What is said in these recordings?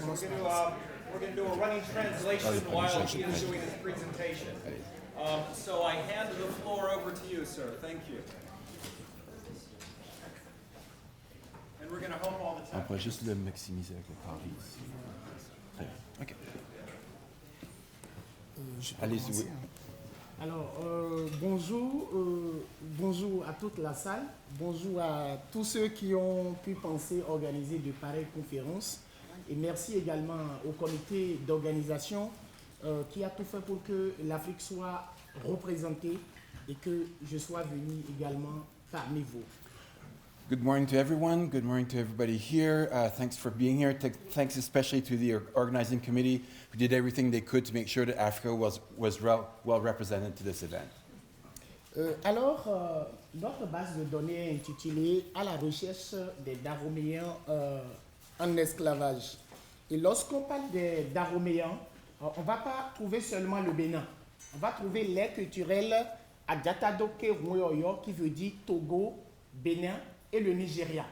commence par ici. We're going to do a running translation while he is doing his presentation. So I hand the floor over to you, sir. Thank you. And we're going to home all the time. On pourrait juste le maximiser avec le carré ici. Très bien. OK. Allez-y, oui. Alors, bonjour à toute la salle, bonjour à tous ceux qui ont pu penser organiser de pareilles conférences et merci également au comité d'organisation qui a tout fait pour que l'Afrique soit représentée et que je sois venu également parmi vous. Good morning to everyone. Good morning to everybody here. Thanks for being here. Thanks especially to the organizing committee who did everything they could to make sure that Africa was well represented to this event. Notre base de données est intitulée « À la recherche des Dahomeans en esclavage ». Et lorsqu'on parle des Dahomeans, on ne va pas trouver seulement le Bénin. On va trouver l'aire culturelle à Diatadoke Ruoyo qui veut dire Togo, Bénin et le Nigeria.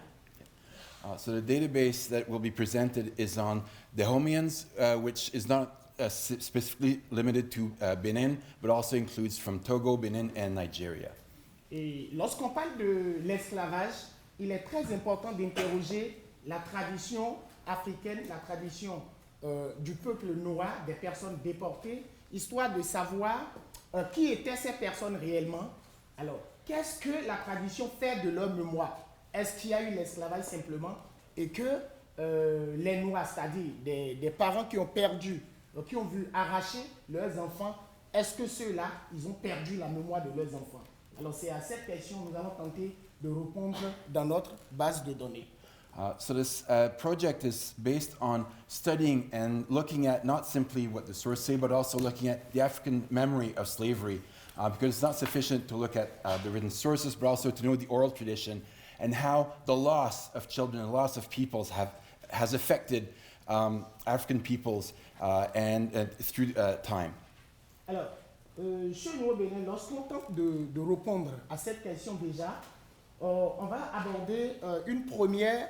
So the database that will be presented is on Dahomeans, which is not specifically limited to Benin, but also includes from Togo, Benin, and Nigeria. Et lorsqu'on parle de l'esclavage, il est très important d'interroger la tradition africaine, la tradition du peuple noir, des personnes déportées, histoire de savoir qui étaient ces personnes réellement. Alors, qu'est-ce que la tradition fait de leur mémoire? Est-ce qu'il y a eu l'esclavage simplement et que les Noirs, c'est-à-dire des parents qui ont perdu, qui ont vu arracher leurs enfants, est-ce que ceux-là, ils ont perdu la mémoire de leurs enfants? Alors c'est à cette question que nous allons tenter de répondre dans notre base de données. So this project is based on studying and looking at not simply what the sources say, but also looking at the African memory of slavery, because it's not sufficient to look at the written sources, but also to know the oral tradition and how the loss of children, the loss of peoples has affected African peoples and through time. Alors, chez nous au Bénin, lorsqu'on tente de répondre à cette question déjà, on va aborder une première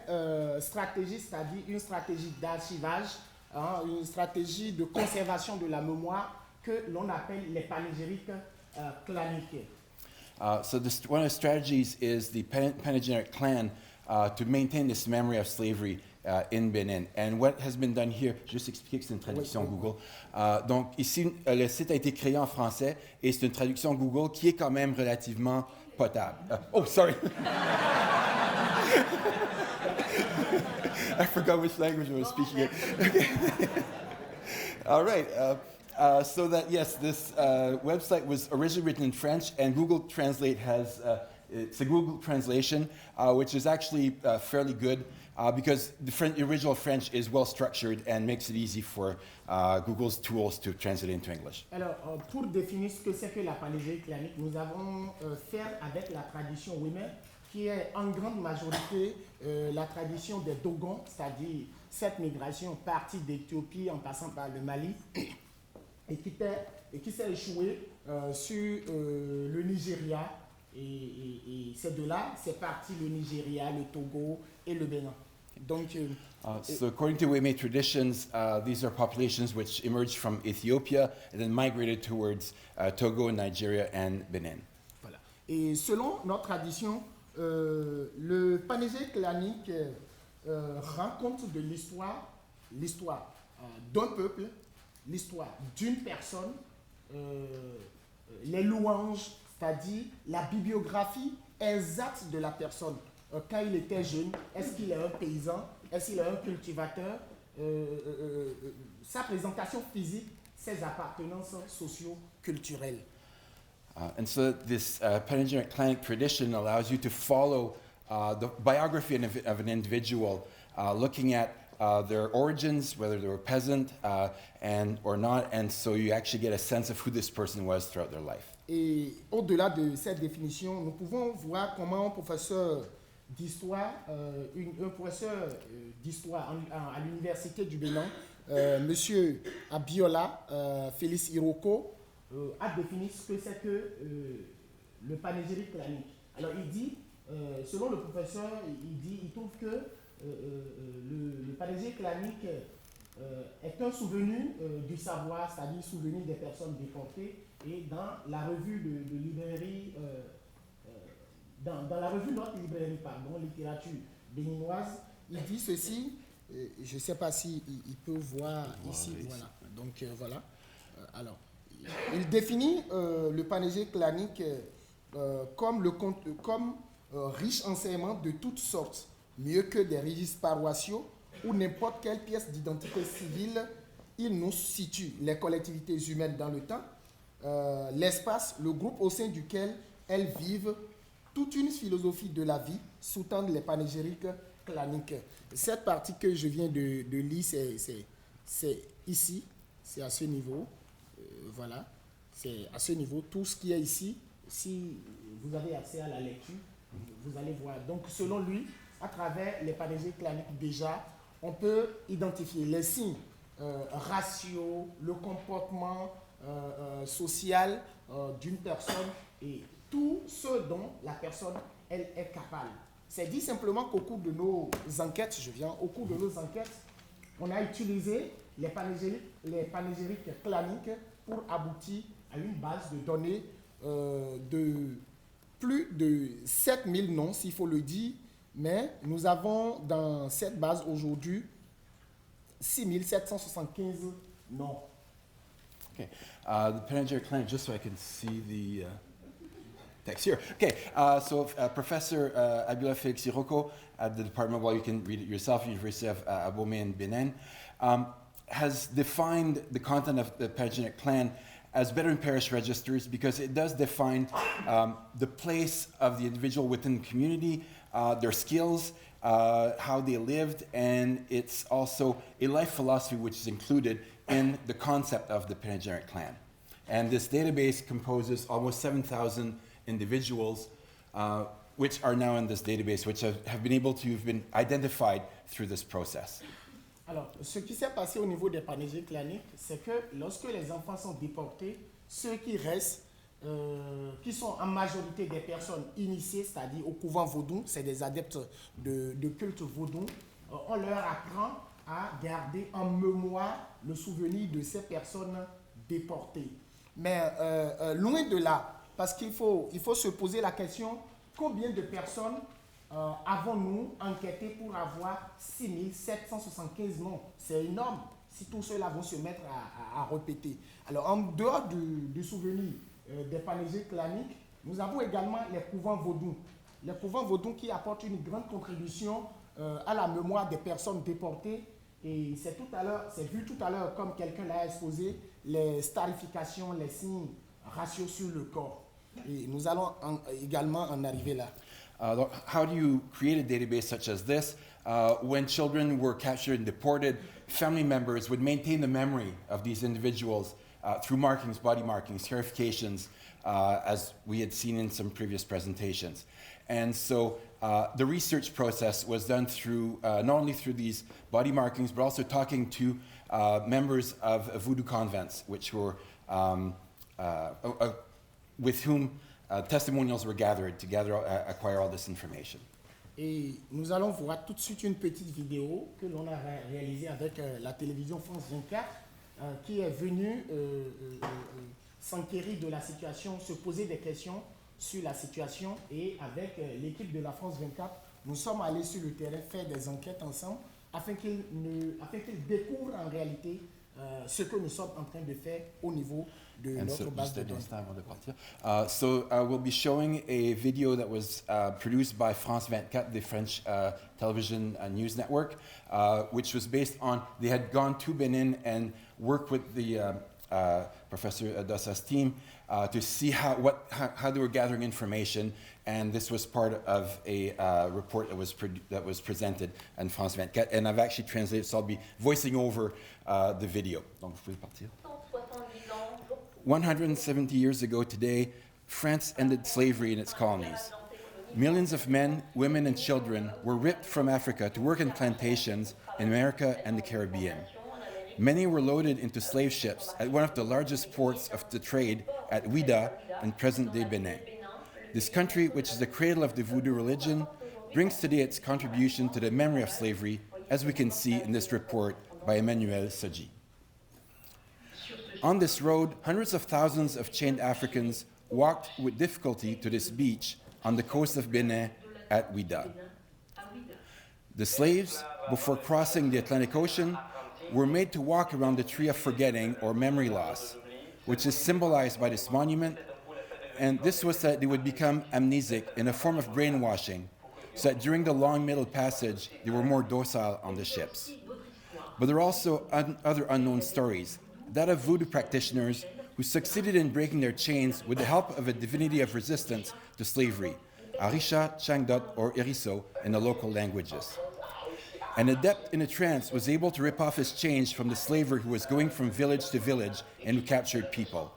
stratégie, c'est-à-dire une stratégie d'archivage, une stratégie de conservation de la mémoire que l'on appelle les panégyriques claniques. So one of the strategies is the panegyric clan to maintain this memory of slavery in Benin. And what has been done here, juste expliquer que c'est une traduction Google. Donc ici, le site a été créé en français et c'est une traduction Google qui est quand même relativement potable. Oh, sorry. I forgot which language I was speaking in. Okay. All right. So that, yes, this website was originally written in French, and Google Translate has, it's a Google translation, which is actually fairly good because the original French is well structured and makes it easy for Google's tools to translate into English. Alors, pour définir ce que c'est que la panégyrique clanique, nous avons fait avec la tradition Ouimet, qui est en grande majorité la tradition des Dogons, c'est-à-dire cette migration partie d'Éthiopie en passant par le Mali, et qui s'est échoué sur le Nigeria. Et c'est de là, c'est parti le Nigeria, le Togo et le Bénin. Donc, so according to Weme traditions, these are populations which emerged from Ethiopia and then migrated towards Togo, Nigeria, and Benin. Voilà. Et selon notre tradition, le panégyrique clanique rend compte de l'histoire d'un peuple, l'histoire d'une personne, les louanges, c'est-à-dire la bibliographie exacte de la personne. Quand il était jeune, est-ce qu'il est un paysan, est-ce qu'il est un cultivateur, sa présentation physique, ses appartenances socio-culturelles. And so this panegyric clanic tradition allows you to follow the biography of an individual, looking at their origins, whether they were peasant or not, and so you actually get a sense of who this person was throughout their life. Et au-delà de cette définition, nous pouvons voir comment un professeur d'histoire, un professeur d'histoire à l'université du Bénin, Monsieur Abiola Félix Iroko, a défini ce que c'est que le panégyrique clanique. Alors il dit, selon le professeur, il trouve que le panégyrique clanique est un souvenir du savoir, c'est-à-dire souvenir des personnes déportées. Et dans la revue de librairie, dans la revue Notre Librairie, pardon, littérature béninoise, il dit ceci, je ne sais pas si il peut voir ici, voilà. Donc voilà. Alors, il définit le panégyrique clanique comme riche enseignement de toutes sortes, mieux que des registres paroissiaux ou n'importe quelle pièce d'identité civile. Il nous situe les collectivités humaines dans le temps, l'espace, le groupe au sein duquel elles vivent, toute une philosophie de la vie sous-tendent les panégyriques claniques. Cette partie que je viens de lire, c'est ici, c'est à ce niveau, voilà, c'est à ce niveau, tout ce qui est ici, si vous avez accès à la lecture, vous allez voir. Donc selon lui, à travers les panégyriques claniques déjà, on peut identifier les signes raciaux, le comportement social d'une personne et tout ce dont la personne elle est capable. C'est dit simplement qu'au cours de nos enquêtes, on a utilisé les panégyriques claniques pour aboutir à une base de données de plus de 7000 noms, s'il faut le dire, mais nous avons dans cette base aujourd'hui 6775 noms. Okay. The Panegyric clan, just so I can see the text here. Okay, Professor Abdullah Felix Siroko at the department, well, you can read it yourself, University of Abomey in Benin, has defined the content of the Panegyric clan as better in parish registers because it does define the place of the individual within the community, their skills, how they lived, and it's also a life philosophy which is included in the concept of the panegyric clan. And this database composes almost 7,000 individuals which are now in this database, which have been identified through this process. Alors, ce qui s'est passé au niveau des panégyriques claniques, c'est que lorsque les enfants sont déportés, ceux qui restent, qui sont en majorité des personnes initiées, c'est-à-dire au couvent vaudou, c'est des adeptes de culte vaudou, on leur apprend à garder en mémoire le souvenir de ces personnes déportées. Mais loin de là, parce qu'il faut se poser la question, combien de personnes avons-nous enquêté pour avoir 6775 noms? C'est énorme si tous ceux-là vont se mettre à répéter. Alors, en dehors du souvenir des panégyriques claniques, nous avons également les couvents vaudous. Les couvents vaudous qui apportent une grande contribution à la mémoire des personnes déportées. Et c'est vu tout à l'heure, comme quelqu'un l'a exposé, les starifications, les signes raciaux sur le corps. Et nous allons également en arriver là. How do you create a database such as this? When children were captured and deported, family members would maintain the memory of these individuals through markings, body markings, scarifications, as we had seen in some previous presentations. And so the research process was done through, not only through these body markings, but also talking to members of voodoo convents, which were, with whom testimonials were gathered to acquire all this information. Et nous allons voir tout de suite une petite vidéo que l'on a réalisée avec la télévision France 24, qui est venue s'enquérir de la situation, se poser des questions sur la situation. Et avec l'équipe de la France 24, nous sommes allés sur le terrain faire des enquêtes ensemble afin qu'ils découvrent en réalité ce que nous sommes en train de faire au niveau de notre base de données. We'll be showing a video that was produced by France 24, the French television news network, which was based on, they had gone to Benin and worked with the Professor Dossa's team to see how they were gathering information, and this was part of a report that was presented in France 24, and I've actually translated, so I'll be voicing over the video. Donc, vous pouvez partir. 170 years ago today, France ended slavery in its colonies. Millions of men, women, and children were ripped from Africa to work in plantations in America and the Caribbean. Many were loaded into slave ships at one of the largest ports of the trade at Ouida in present-day Benin. This country, which is the cradle of the voodoo religion, brings today its contribution to the memory of slavery, as we can see in this report by Emmanuel Soji. On this road, hundreds of thousands of chained Africans walked with difficulty to this beach on the coast of Benin at Ouida. The slaves, before crossing the Atlantic Ocean, were made to walk around the tree of forgetting or memory loss, which is symbolized by this monument, and this was that they would become amnesic in a form of brainwashing, so that during the long middle passage, they were more docile on the ships. But there are also other unknown stories, that of voodoo practitioners who succeeded in breaking their chains with the help of a divinity of resistance to slavery, Arisha, Changdot, or Iriso in the local languages. An adept in a trance was able to rip off his chains from the slaver who was going from village to village and who captured people.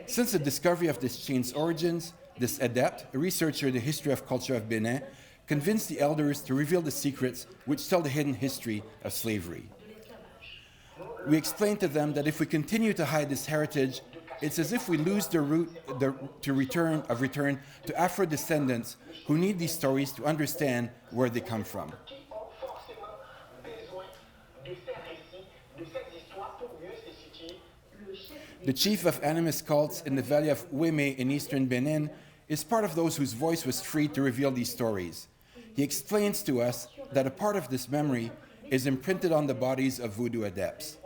Since the discovery of this chain's origins, this adept, a researcher in the history of culture of Benin, convinced the elders to reveal the secrets which tell the hidden history of slavery. We explained to them that if we continue to hide this heritage, it's as if we lose the route to return to Afro-descendants who need these stories to understand where they come from. The chief of animist cults in the valley of Ouémé in eastern Benin is part of those whose voice was freed to reveal these stories. He explains to us that a part of this memory is imprinted on the bodies of voodoo adepts.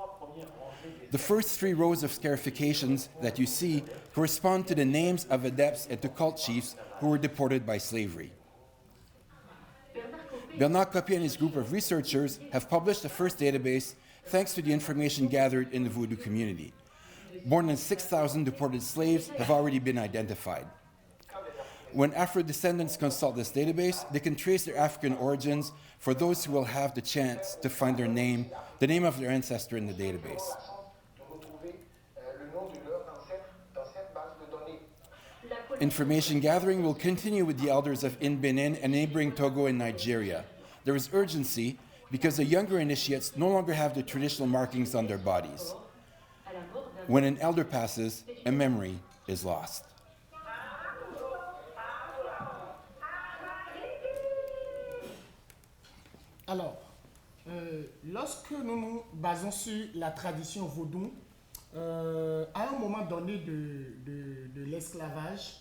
The first 3 rows of scarifications that you see correspond to the names of adepts and to cult chiefs who were deported by slavery. Bernard Copy and his group of researchers have published the first database thanks to the information gathered in the voodoo community. More than 6,000 deported slaves have already been identified. When Afro-descendants consult this database, they can trace their African origins for those who will have the chance to find their name, the name of their ancestor in the database. Information gathering will continue with the elders of in Benin and neighboring Togo and Nigeria. There is urgency because the younger initiates no longer have the traditional markings on their bodies. When an elder passes, a memory is lost. Alors, lorsque nous nous basons sur la tradition vaudou, à un moment donné de l'esclavage,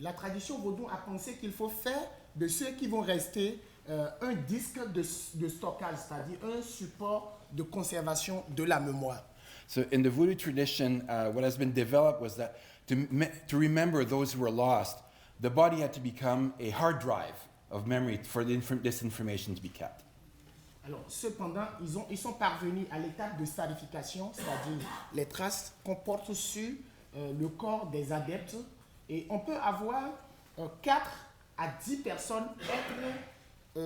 la tradition vaudou a pensé qu'il faut faire de ceux qui vont rester un disque de stockage, c'est-à-dire un support de conservation de la mémoire. So in the voodoo tradition, what has been developed was that to remember those who were lost, the body had to become a hard drive of memory for this information to be kept. Alors, cependant, ils sont parvenus à l'étape de starification, c'est-à-dire les traces qu'on porte sur le corps des adeptes. Et on peut avoir 4 à 10 personnes être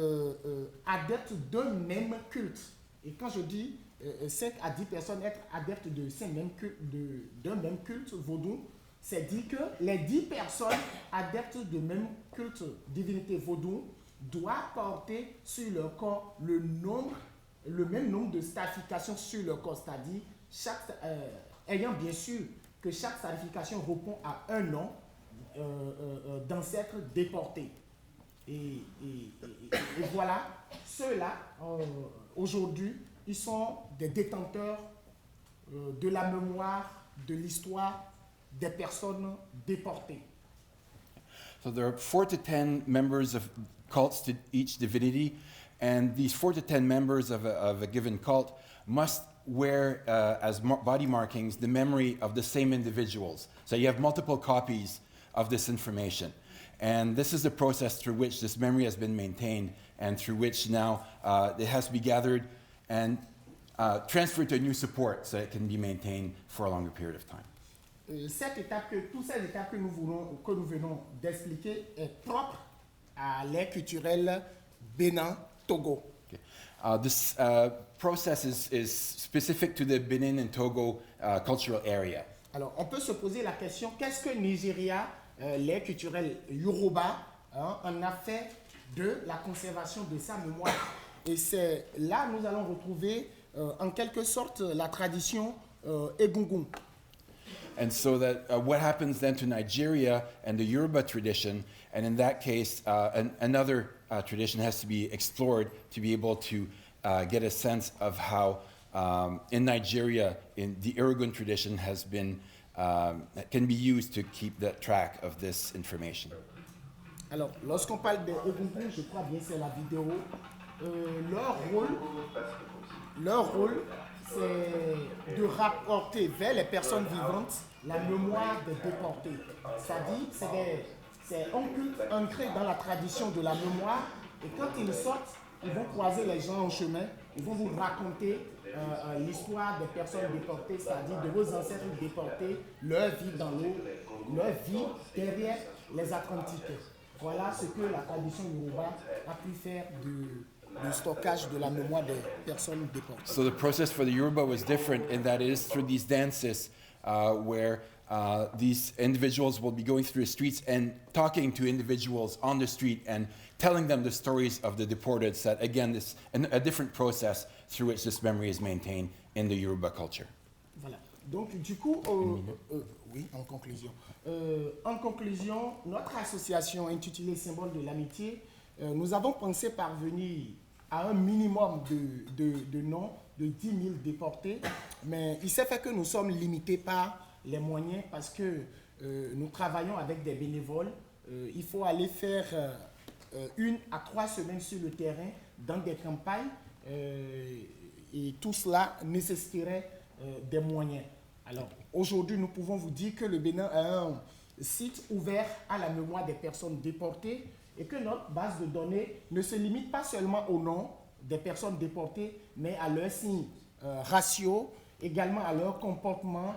adeptes d'un même culte. Et quand je dis 5 à 10 personnes être adeptes d'un même culte vaudou, c'est dit que les 10 personnes adeptes de même culte divinité vaudou doivent porter sur leur corps le même nombre de starifications sur leur corps, c'est-à-dire ayant bien sûr que chaque starification répond à un nom d'ancêtres déportés. Et voilà, ceux-là, aujourd'hui, ils sont des détenteurs de la mémoire, de l'histoire des personnes déportées. So there are 4 to 10 members of cults to each divinity, and these 4 to 10 members of a given cult must wear as body markings the memory of the same individuals. So you have multiple copies of this information. And this is the process through which this memory has been maintained and through which now it has to be gathered and transferred to a new support so it can be maintained for a longer period of time. Toutes ces étapes que nous venons d'expliquer est propre à l'ère culturelle Bénin-Togo. Okay. This process is specific to the Benin and Togo cultural area. Alors, on peut se poser la question, qu'est-ce que Nigeria, l'ère culturelle Yoruba, en a fait de la conservation de sa mémoire? Et c'est là nous allons retrouver en quelque sorte la tradition Egungun. And so that what happens then to Nigeria and the Yoruba tradition, and in that case, another tradition has to be explored to be able to get a sense of how in Nigeria, in the Irrigun tradition has been, can be used to keep the track of this information. Alors, lorsqu'on parle des Egungun, je crois bien c'est la vidéo, leur rôle, c'est de rapporter vers les personnes vivantes la mémoire des déportés. C'est-à-dire, c'est ancré dans la tradition de la mémoire, et quand ils sortent, ils vont croiser les gens en chemin, ils vont vous raconter l'histoire des personnes déportées, c'est-à-dire de vos ancêtres déportés, leur vie dans l'eau, leur vie derrière les Atlantiques. Voilà ce que la tradition Yoruba a pu faire du stockage de la mémoire des personnes déportées. So the process for the Yoruba was different in that it is through these dances where these individuals will be going through the streets and talking to individuals on the street and telling them the stories of the deported. That again, this a different process through which this memory is maintained in the Yoruba culture. Voilà. Donc du coup, oui, en conclusion, notre association intitulée Symbole de l'amitié, nous avons pensé parvenir à un minimum de noms de 10 000 déportés, mais il s'est fait que nous sommes limités par les moyens parce que nous travaillons avec des bénévoles. Il faut aller faire 1 à 3 semaines sur le terrain dans des campagnes et tout cela nécessiterait des moyens. Alors aujourd'hui, nous pouvons vous dire que le Bénin a un site ouvert à la mémoire des personnes déportées et que notre base de données ne se limite pas seulement au nom des personnes déportées, mais à leurs signes raciaux, également à leur comportement,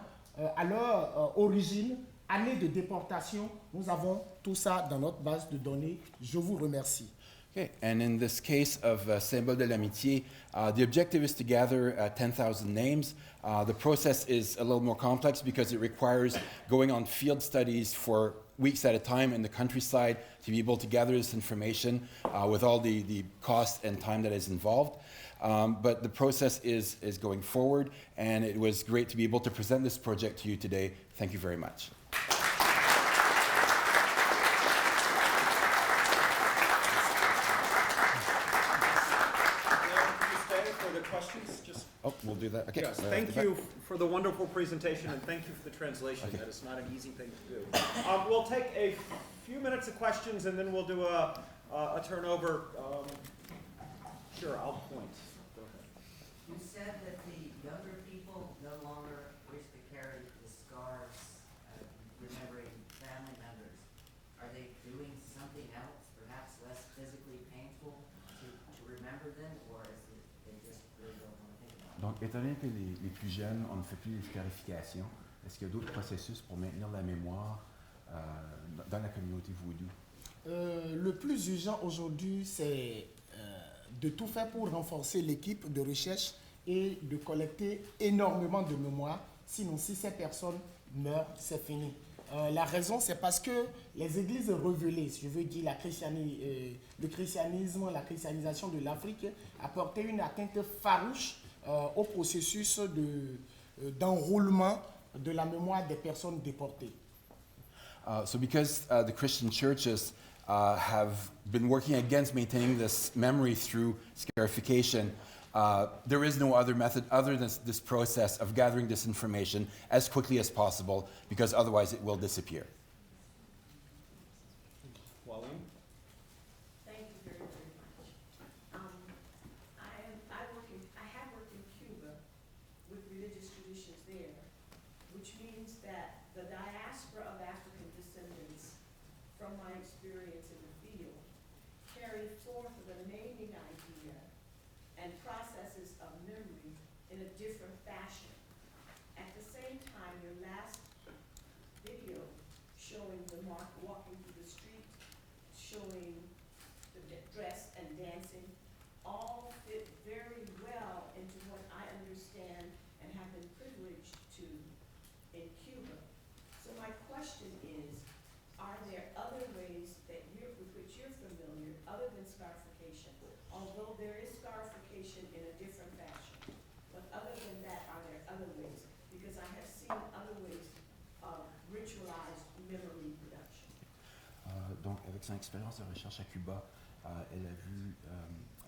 à leur origine, année de déportation. Nous avons tout ça dans notre base de données. Je vous remercie. Okay, and in this case of Symbole de l'Amitié, the objective is to gather 10,000 names. The process is a little more complex because it requires going on field studies for weeks at a time in the countryside to be able to gather this information with all the cost and time that is involved. But the process is going forward, and it was great to be able to present this project to you today. Thank you very much. Oh, we'll do that. Okay. Yes, thank you for the wonderful presentation, and thank you for the translation. Okay. That is not an easy thing to do. We'll take a few minutes of questions, and then we'll do a turnover. Sure, I'll point. Go ahead. You said that the younger people no longer wish to carry the scars remembering family members. Are they doing something else, perhaps less physically painful, to remember them, or is it they just really don't want to think about it? Donc, étant donné que les plus jeunes, on ne fait plus les scarifications, est-ce qu'il y a d'autres processus pour maintenir la mémoire dans la communauté vaudou? Le plus urgent aujourd'hui, c'est de tout faire pour renforcer l'équipe de recherche et de collecter énormément de mémoire. Sinon, si ces personnes meurent, c'est fini. La raison, c'est parce que les églises révélées, je veux dire le christianisme, la christianisation de l'Afrique, a porté une atteinte farouche au processus d'enrôlement de la mémoire des personnes déportées. So because the Christian churches have been working against maintaining this memory through scarification, there is no other method other than this process of gathering this information as quickly as possible, because otherwise it will disappear. Thank you very, very much. I have worked in Cuba with religious traditions there, which means that the diaspora of African descendants, from my experience in the field, carry forth the naming idea and processes of memory in a different fashion. At the same time, your last video showing the mark walking through the street, showing the dress and dancing, all fit very well into what I understand and have been privileged to in Cuba. So my question is, are there other ways that with which you're familiar, other than scarification? Although there is scarification in a different fashion, but other than that, are there other ways? Because I have seen other ways of ritualized memory production. Donc, avec son expérience de recherche à Cuba, elle a vu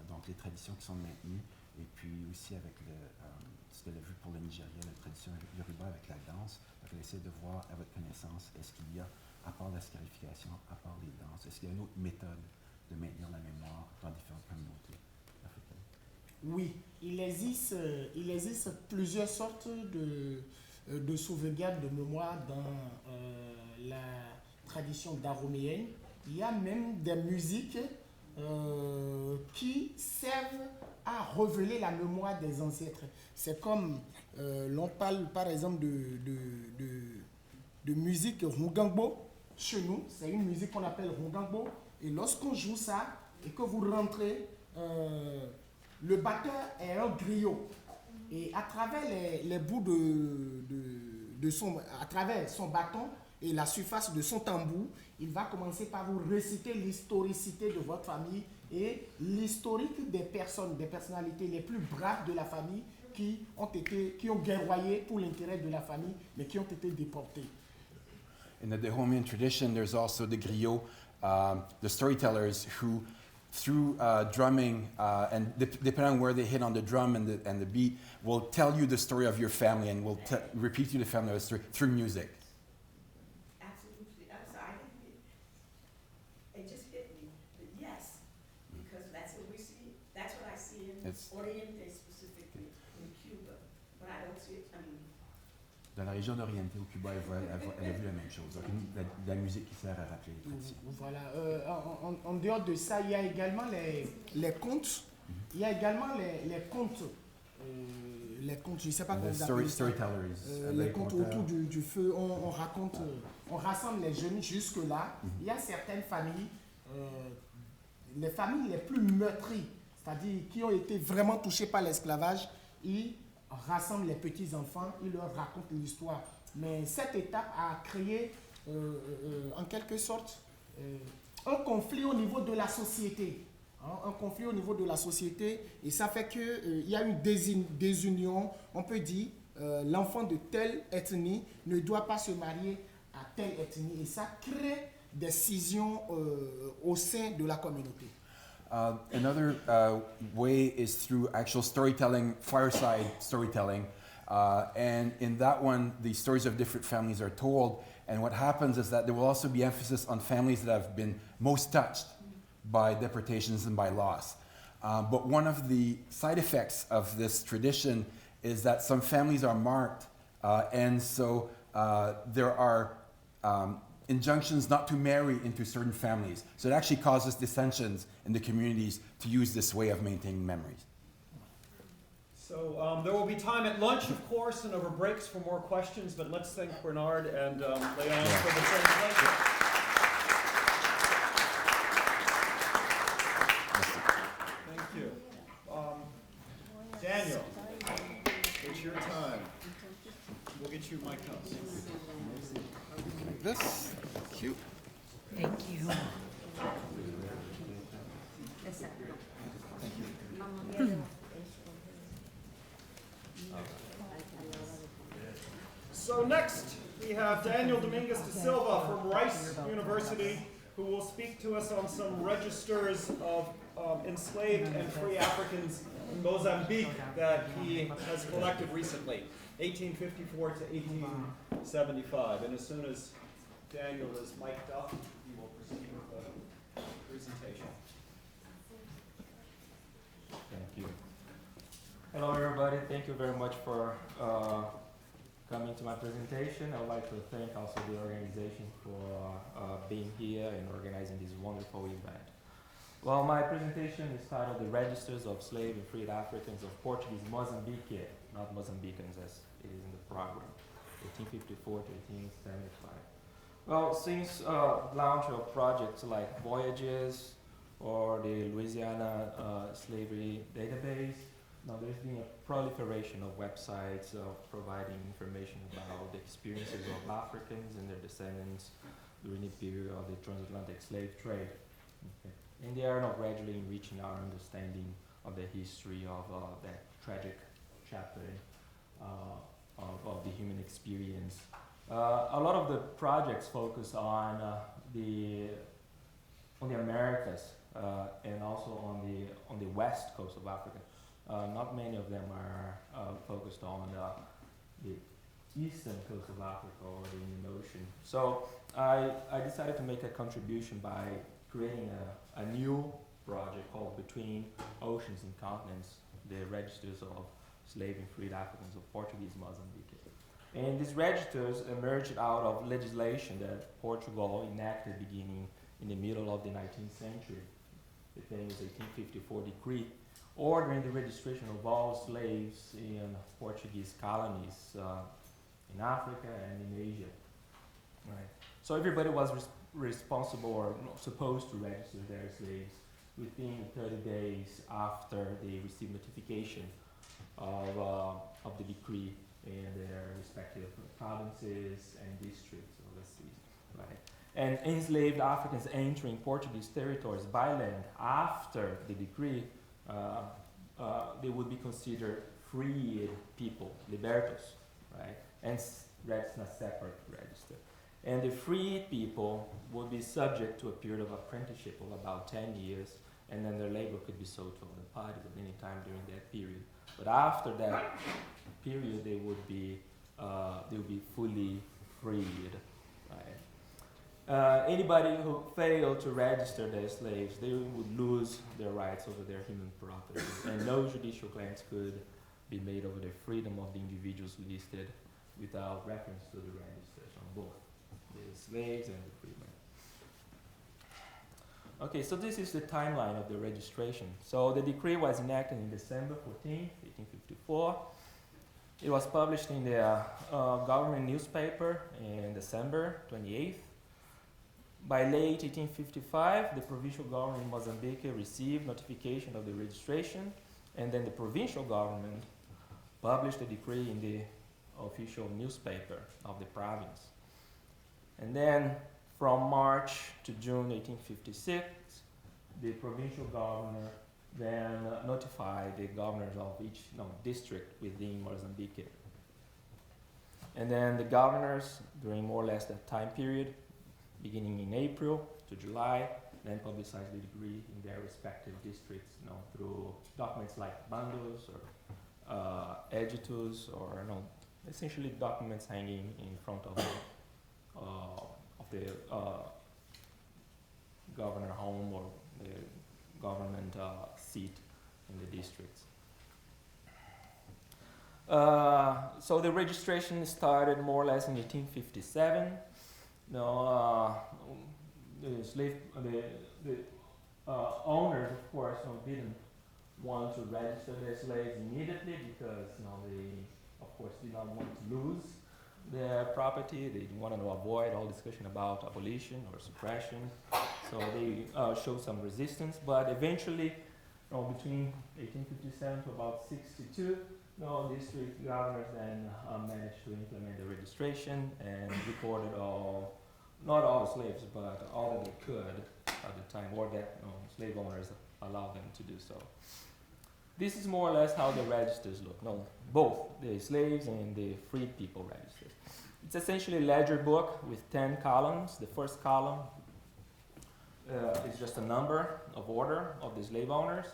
donc les traditions qui sont maintenues Et puis aussi avec ce qu'elle a vu pour le Nigeria, la tradition yoruba avec la danse. Donc elle essaie de voir à votre connaissance, est-ce qu'il y a, à part la scarification, à part les danses, est-ce qu'il y a une autre méthode de maintenir la mémoire dans différentes communautés africaines? Oui, il existe plusieurs sortes de sauvegarde de mémoire dans la tradition dahoméenne. Il y a même des musiques qui servent à révéler la mémoire des ancêtres. C'est comme l'on parle par exemple de musique Rungangbo chez nous. C'est une musique qu'on appelle Rungangbo. Et lorsqu'on joue ça et que vous rentrez, le batteur est un griot. Et à travers les bouts à travers son bâton et la surface de son tambour, il va commencer par vous réciter l'historicité de votre famille et l'historique des personnalités les plus braves de la famille qui ont guerroyé pour l'intérêt de la famille, mais qui ont été déportés. In the Dahomean tradition, there's also the griots, the storytellers who, through drumming and depending on where they hit on the drum and the beat, will tell you the story of your family and will repeat you the family story through music. Absolutely. I'm sorry, it just hit me. But yes, because that's what we see. That's what I see in Oriente specifically, in Cuba. But I don't see it. I mean, Dans la région d'Oriente, au Cuba, elle a vu la même chose. Donc, la musique qui sert à rappeler les traditions. Voilà. En dehors de ça, il y a également les contes. Il y a également les contes. Les contes, je ne sais pas comment vous appelez ça. Storytellers. Les contes autour du feu. On raconte, on rassemble les jeunes jusque-là. Il y a certaines familles, les familles les plus meurtries, c'est-à-dire qui ont été vraiment touchées par l'esclavage, ils rassemblent les petits-enfants, ils leur racontent l'histoire. Mais cette étape a créé, en quelque sorte, un conflit au niveau de la société. Un conflit au niveau de la société, et ça fait qu'il y a une désunion. On peut dire l'enfant de telle ethnie ne doit pas se marier à telle ethnie, et ça crée des scissions au sein de la communauté. Another way is through actual storytelling, fireside storytelling. And in that one, the stories of different families are told. And what happens is that there will also be emphasis on families that have been most touched by deportations and by loss. But one of the side effects of this tradition is that some families are marked. And so there are injunctions not to marry into certain families. So it actually causes dissensions in the communities to use this way of maintaining memories. So there will be time at lunch, of course, and over breaks for more questions, but let's thank Bernard and Leon for the translation. Thank you. Daniel, it's your time. We'll get you my cups. Like this. Cute. Thank you. So next, we have Daniel Domingues de Silva from Rice University, who will speak to us on some registers of enslaved and free Africans in Mozambique that he has collected recently, 1854 to 1875. And as soon as Daniel is mic'd up, he will proceed with the presentation. Thank you. Hello, everybody. Thank you very much for coming to my presentation. I would like to thank also the organization for being here and organizing this wonderful event. Well, my presentation is titled The Registers of Slave and Freed Africans of Portuguese Mozambique, not Mozambicans as it is in the program, 1854 to 1875. Well, since launch of projects like Voyages or the Louisiana Slavery Database, now there's been a proliferation of websites providing information about the experiences of Africans and their descendants during the period of the transatlantic slave trade. Okay. And they are now gradually enriching our understanding of the history of that tragic chapter of the human experience. A lot of the projects focus on the Americas and also on the west coast of Africa, not many of them are focused on the eastern coast of Africa or the Indian Ocean. So I decided to make a contribution by creating a new project called Between Oceans and Continents, the Registers of Slave and Freed Africans of Portuguese Mozambique. And these registers emerged out of legislation that Portugal enacted beginning in the middle of the 19th century, the famous 1854 decree, ordering the registration of all slaves in Portuguese colonies in Africa and in Asia. Right. So everybody was responsible or supposed to register their slaves within 30 days after they received notification of the decree in their respective provinces and districts overseas. Right. And enslaved Africans entering Portuguese territories by land after the decree, they would be considered freed people, libertos, right? And that's a separate register. And the freed people would be subject to a period of apprenticeship of about 10 years, and then their labor could be sold to other parties at any time during that period. But after that period, they would be fully freed, right? Anybody who failed to register their slaves, they would lose their rights over their human property, and no judicial claims could be made over the freedom of the individuals listed without reference to the registers on both the slaves and the freedmen. Okay, so this is the timeline of the registration. So the decree was enacted in December 14, 1854. It was published in the government newspaper in December 28th. By late 1855, the provincial government in Mozambique received notification of the registration, and then the provincial government published the decree in the official newspaper of the province. And then from March to June 1856, the provincial governor then notified the governors of each district within Mozambique. And then the governors, during more or less that time period, beginning in April to July, then publicized the decree in their respective districts, through documents like bandos or editus, or essentially documents hanging in front of the governor home or the government seat in the districts. So the registration started more or less in 1857. The owners, of course, didn't want to register their slaves immediately because they, of course, did not want to lose their property. They wanted to avoid all discussion about abolition or suppression. So they showed some resistance, but eventually, between 1857 to about 62, district governors then managed to implement the registration and recorded not all the slaves, but all that they could at the time, or that slave owners allowed them to do so. This is more or less how the registers look. Both the slaves and the freed people registers. It's essentially a ledger book with 10 columns. The first column is just a number of order of the slave owners.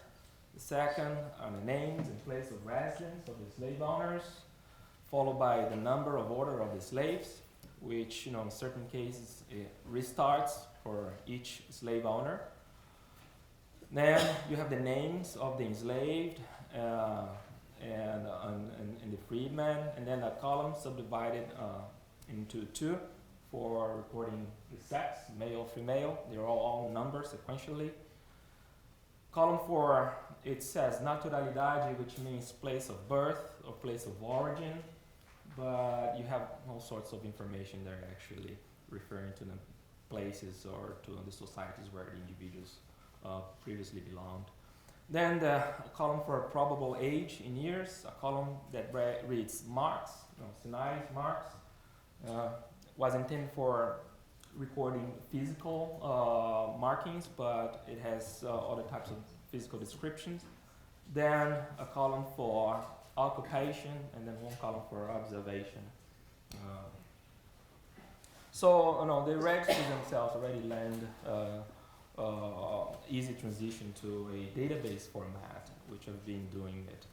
The second are the names and place of residence of the slave owners, followed by the number of order of the slaves, which in certain cases restarts for each slave owner. Then you have the names of the enslaved and the freedmen, and then a column subdivided into two for recording the sex, male, female. They're all numbered sequentially. Column 4, it says naturalidade, which means place of birth or place of origin, but you have all sorts of information there actually referring to the places or to the societies where the individuals previously belonged. Then the column for probable age in years, a column that reads marks, senile marks, was intended for recording physical markings, but it has other types of physical descriptions. Then a column for occupation, and then one column for observation. So the registers themselves already lend easy transition to a database format which have been doing it.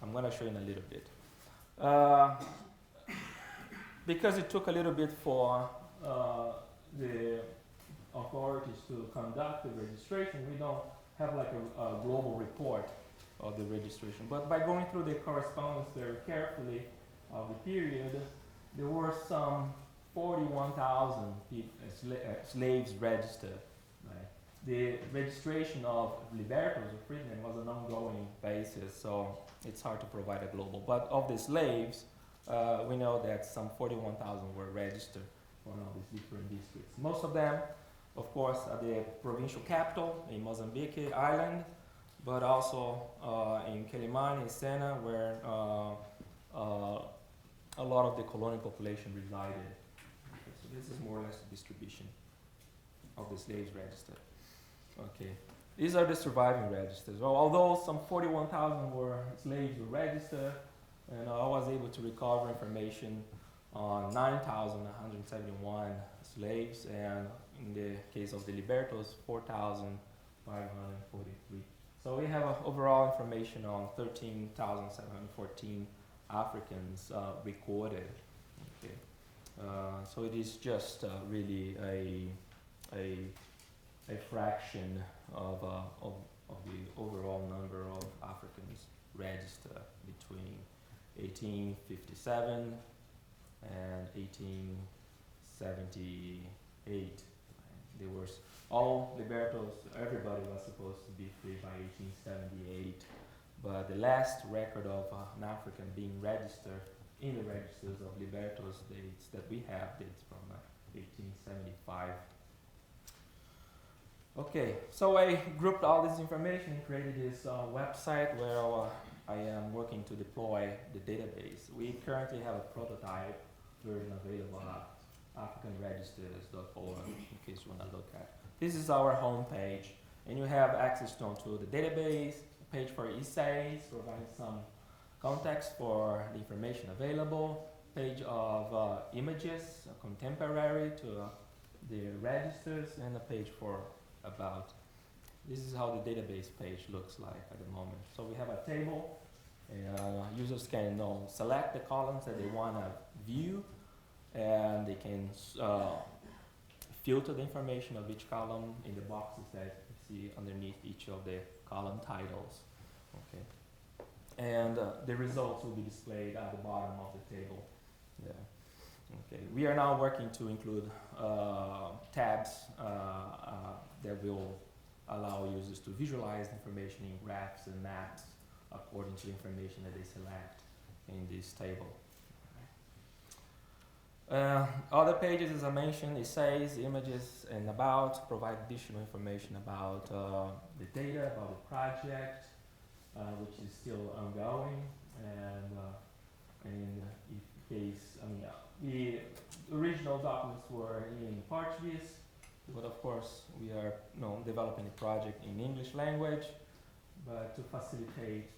I'm going to show you in a little bit. Because it took a little bit for the authorities to conduct the registration, we don't have like a global report of the registration. But by going through the correspondence very carefully of the period, there were some 41,000 slaves registered. Right? The registration of libertos or freedmen was an ongoing basis, so it's hard to provide a global. But of the slaves, we know that some 41,000 were registered for all these different districts. Most of them, of course, at the provincial capital in Mozambique Island, but also in Quelimane, in Sena, where a lot of the colonial population resided. Okay, so this is more or less the distribution of the slaves registered. Okay, these are the surviving registers. Well, although some 41,000 slaves were registered, and I was able to recover information on 9,171 slaves, and in the case of the libertos, 4,543. So we have overall information on 13,714 Africans recorded. Okay. So it is just really a fraction of the overall number of Africans registered between 1857 and 1878. There was all libertos, everybody was supposed to be free by 1878, but the last record of an African being registered in the registers of libertos dates that we have dates from 1875. Okay, so I grouped all this information and created this website where I am working to deploy the database. We currently have a prototype version available at africanregisters.org in case you want to look at. This is our home page, and you have access to the database, a page for essays, providing some context for the information available, page of images contemporary to the registers, and a page for about. This is how the database page looks like at the moment. So we have a table, and users can select the columns that they want to view, and they can filter the information of each column in the boxes that you see underneath each of the column titles. Okay, and the results will be displayed at the bottom of the table. Yeah. Okay. We are now working to include tabs that will allow users to visualize information in graphs and maps according to the information that they select in this table. Other pages, as I mentioned, essays, images, and about provide additional information about the data, about the project, which is still ongoing, and in case, the original documents were in Portuguese, but of course we are developing a project in English language, but to facilitate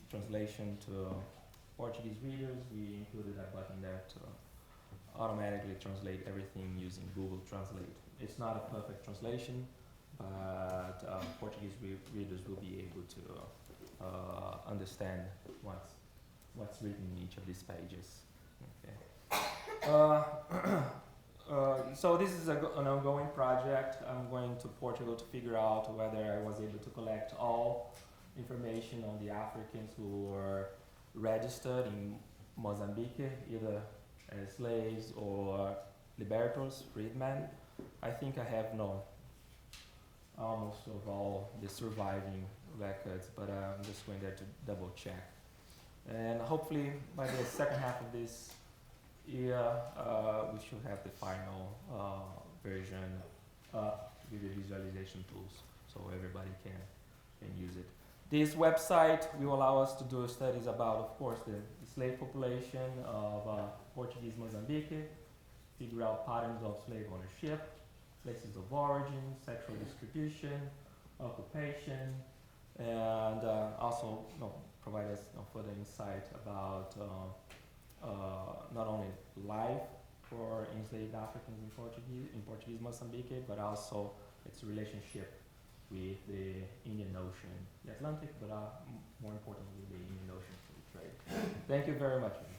translation to Portuguese readers, we included a button there to automatically translate everything using Google Translate. It's not a perfect translation, but Portuguese readers will be able to understand what's written in each of these pages. Okay. So this is an ongoing project. I'm going to Portugal to figure out whether I was able to collect all information on the Africans who were registered in Mozambique, either as slaves or libertos, freedmen. I think I have almost of all the surviving records, but I'm just going there to double check. And hopefully by the second half of this year, we should have the final version with the visualization tools, so everybody can use it. This website will allow us to do studies about, of course, the slave population of Portuguese Mozambique, figure out patterns of slave ownership, places of origin, sexual distribution, occupation, and also provide us further insight about not only life for enslaved Africans in Portuguese Mozambique, but also its relationship with the Indian Ocean, the Atlantic, but more importantly, the Indian Ocean for the trade. Thank you very much, everybody.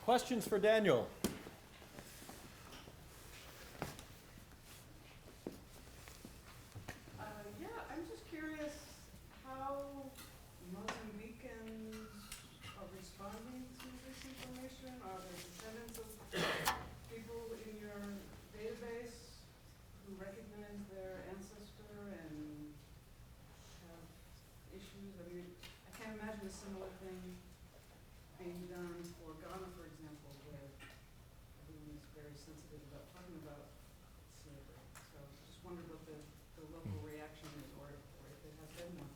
Questions for Daniel? Yeah, I'm just curious how Mozambicans are responding to this information. Are there descendants of people in your database who recognize their ancestor and have issues? I mean, I can't imagine a similar thing being done for Ghana, for example, where everyone is very sensitive about talking about slavery. So just wondered what the local reaction is, or if it has been one.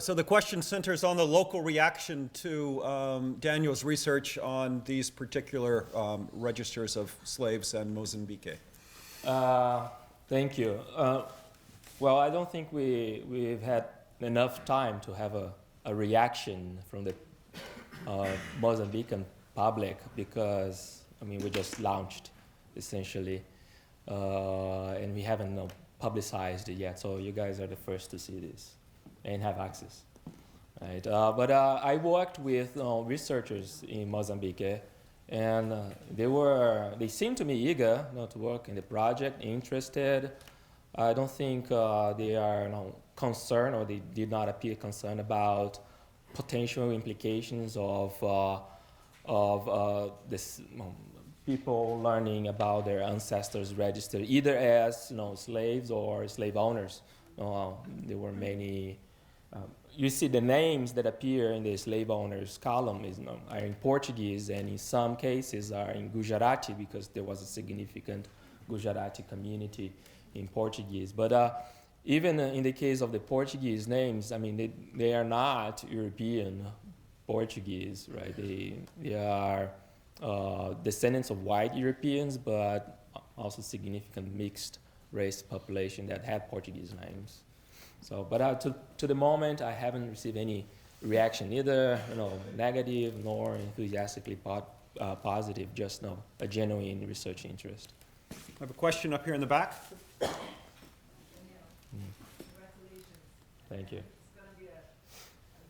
So the question centers on the local reaction to Daniel's research on these particular registers of slaves and Mozambique. Thank you. Well, I don't think we've had enough time to have a reaction from the Mozambican public because, I mean, we just launched, essentially, and we haven't publicized it yet, so you guys are the first to see this and have access. Right? But I worked with researchers in Mozambique, and they seemed to me eager to work in the project, interested. I don't think they are concerned, or they did not appear concerned about potential implications of this people learning about their ancestors registered either as slaves or slave owners. There were many. You see the names that appear in the slave owners column are in Portuguese, and in some cases are in Gujarati because there was a significant Gujarati community in Portuguese. But even in the case of the Portuguese names, I mean, they are not European Portuguese, right? They are descendants of white Europeans, but also significant mixed race population that had Portuguese names. So, but to the moment, I haven't received any reaction, neither negative nor enthusiastically positive, just a genuine research interest. I have a question up here in the back. Congratulations. Thank you. It's going to be a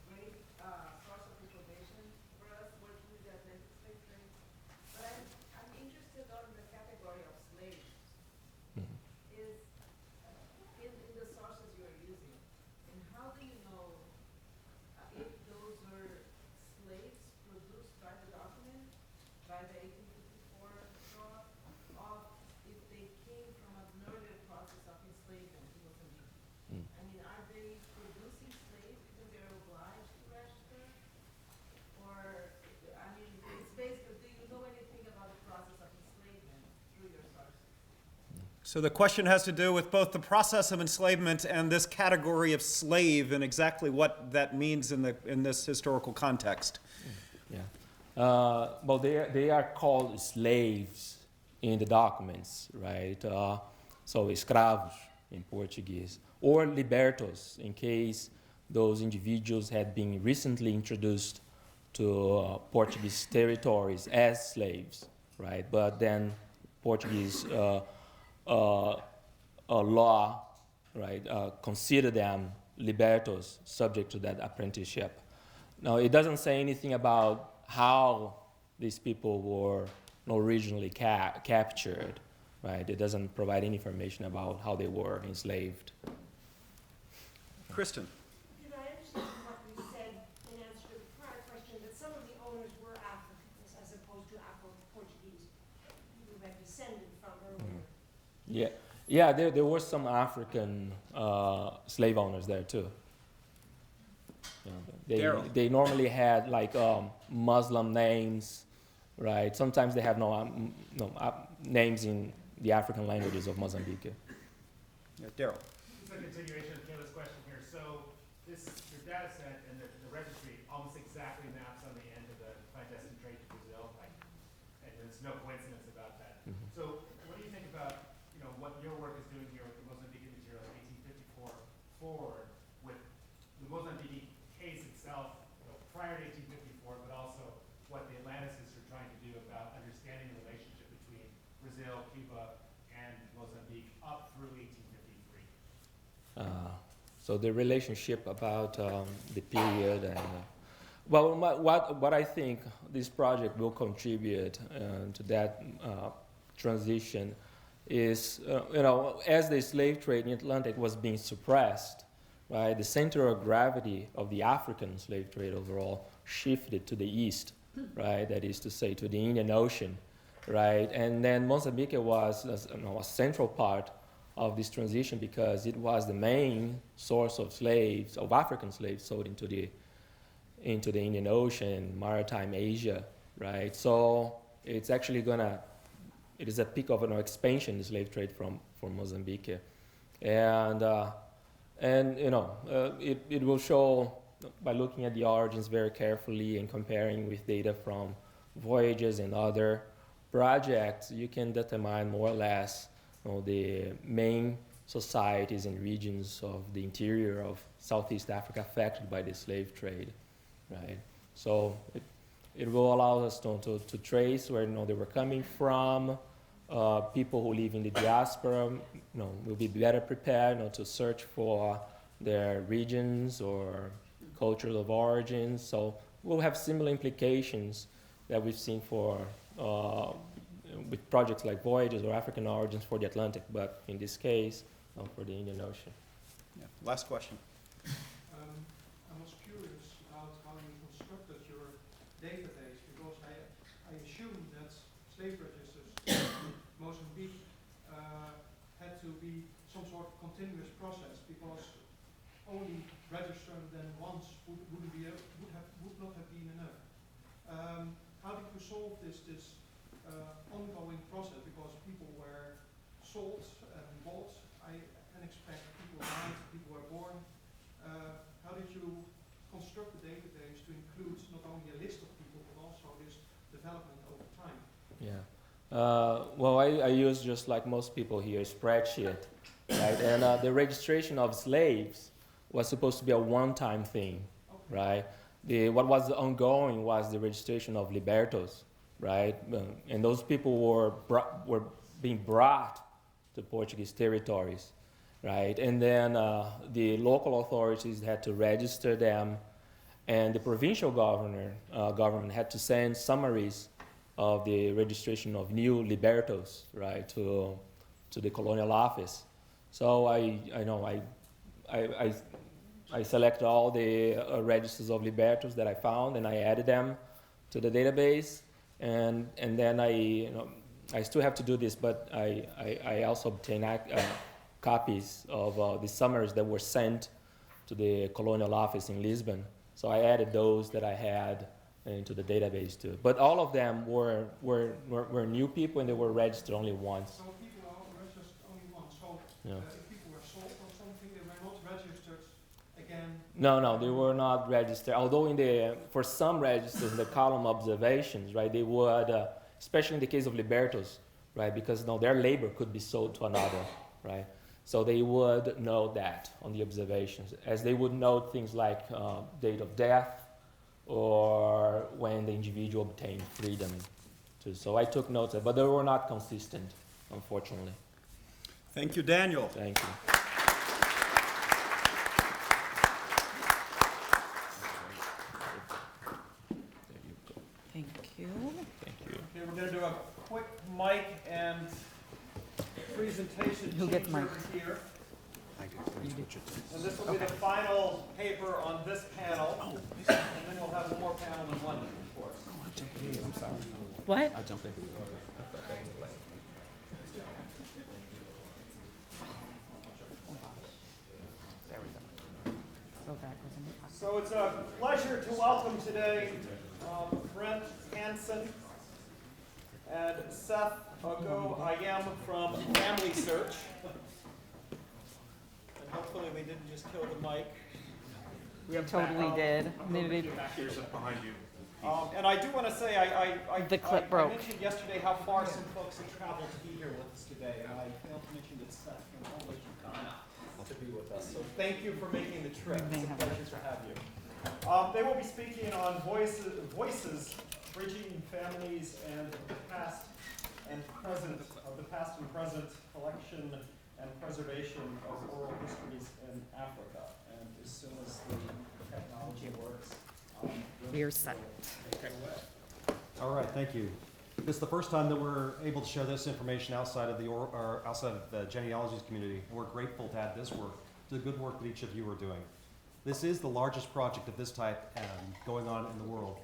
great source of information for us working with the Atlantic slave trade. But I'm interested on the category of slaves. Mhm. Is in the sources you are using, and how do you know if those were slaves produced by the document, by the 1854 law, or if they came from an earlier process of enslavement in Mozambique? Mm. I mean, are they producing slaves because they're obliged to register? Or, I mean, it's basically, do you know anything about the process of enslavement through your sources? So the question has to do with both the process of enslavement and this category of slave and exactly what that means in this historical context. Yeah. Well, they are called slaves in the documents, right? So escravos in Portuguese, or libertos in case those individuals had been recently introduced to Portuguese territories as slaves, right? But then Portuguese law, right, consider them libertos, subject to that apprenticeship. Now, it doesn't say anything about how these people were originally captured, right? It doesn't provide any information about how they were enslaved. Kristen. Did I understand what you said in answer to the prior question, that some of the owners were Africans as opposed to Afro-Portuguese who had descended from earlier? Yeah, there were some African slave owners there too. They normally had like Muslim names, right? Sometimes they have names in the African languages of Mozambique. Yeah, Daryl. It's a continuation of Kayla's question here. So your data set and the registry almost exactly maps on the end of the clandestine trade to Brazil, and there's no coincidence about that. Mm-hmm. So what do you think about what your work is doing here with the Mozambican material 1854 forward, with the Mozambique case itself prior to 1854, but also what the Atlanticists are trying to do about understanding the relationship between So the relationship about the period and well, what I think this project will contribute to that transition is, as the slave trade in the Atlantic was being suppressed, right, the center of gravity of the African slave trade overall shifted to the east, right, that is to say to the Indian Ocean, right, and then Mozambique was a central part of this transition because it was the main source of slaves, of African slaves sold into the Indian Ocean, maritime Asia, right? So it's actually it is a peak of an expansion in the slave trade from Mozambique, and it will show by looking at the origins very carefully and comparing with data from voyages and other projects, you can determine more or less the main societies and regions of the interior of Southeast Africa affected by the slave trade, right? So it will allow us to trace where they were coming from. People who live in the diaspora will be better prepared to search for their regions or cultures of origin. So we'll have similar implications that we've seen for with projects like Voyages or African Origins for the Atlantic, but in this case, for the Indian Ocean. Yeah. Last question. I was curious about how you constructed your database, because I assume that slave registers in Mozambique had to be some sort of continuous process, because only registering them once would not have been enough. How did you solve this ongoing process? Because people were sold and bought. I can expect people died, people were born. How did you construct the database to include not only a list of people, but also this development over time? Yeah. Well, I use, just like most people here, a spreadsheet, right? And the registration of slaves was supposed to be a one-time thing, right? What was ongoing was the registration of libertos, right? And those people were being brought to Portuguese territories, right? And then the local authorities had to register them, and the provincial government had to send summaries of the registration of new libertos, right, to the colonial office. So I selected all the registers of libertos that I found, and I added them to the database. And then I still have to do this, but I also obtained copies of the summaries that were sent to the colonial office in Lisbon. So I added those that I had into the database too. But all of them were new people, and they were registered only once. So people are registered only once. So Yeah. if people were sold or something, they were not registered again? No, they were not registered. Although for some registers, in the column observations, right, they would, especially in the case of libertos, right, because their labor could be sold to another, right? So they would note that on the observations, as they would note things like date of death or when the individual obtained freedom too. So I took notes, but they were not consistent, unfortunately. Thank you, Daniel. Thank you. Thank you. Thank you. Okay, we're going to do a quick mic and presentation Who gets change mic? over here. And this will be the final paper on this panel. And then we'll have one more panel in London, of course. I'm sorry. What? I'll jump in. So it's a pleasure to welcome today Brent, Hansen, and Seth, Ogoe, Ayim from Family Search. And hopefully we didn't just kill the mic. We totally did. Here's up behind you. And I do want to say, The clip broke. I mentioned yesterday how far some folks have traveled to be here with us today, and I failed to mention that Seth from all from Ghana to be with us. So thank you for making the trip. It's a pleasure to have you. They will be speaking on voices bridging families and the past and present collection and preservation of oral histories in Africa. And as soon as the technology works, We're set. take it away. All right, thank you. This is the first time that we're able to share this information outside of the genealogies community. We're grateful to add this work to the good work that each of you are doing. This is the largest project of this type going on in the world.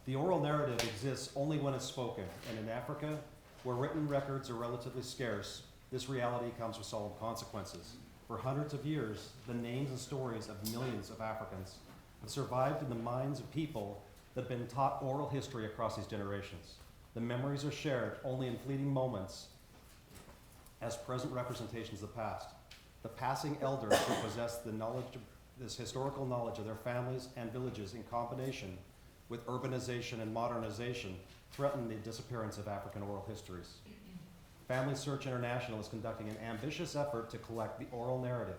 The oral narrative exists only when it's spoken, and in Africa, where written records are relatively scarce, this reality comes with solemn consequences. For hundreds of years, the names and stories of millions of Africans have survived in the minds of people that have been taught oral history across these generations. The memories are shared only in fleeting moments as present representations of the past. The passing elders who possess the knowledge, this historical knowledge of their families and villages in combination with urbanization and modernization threaten the disappearance of African oral histories. Family Search International is conducting an ambitious effort to collect the oral narrative,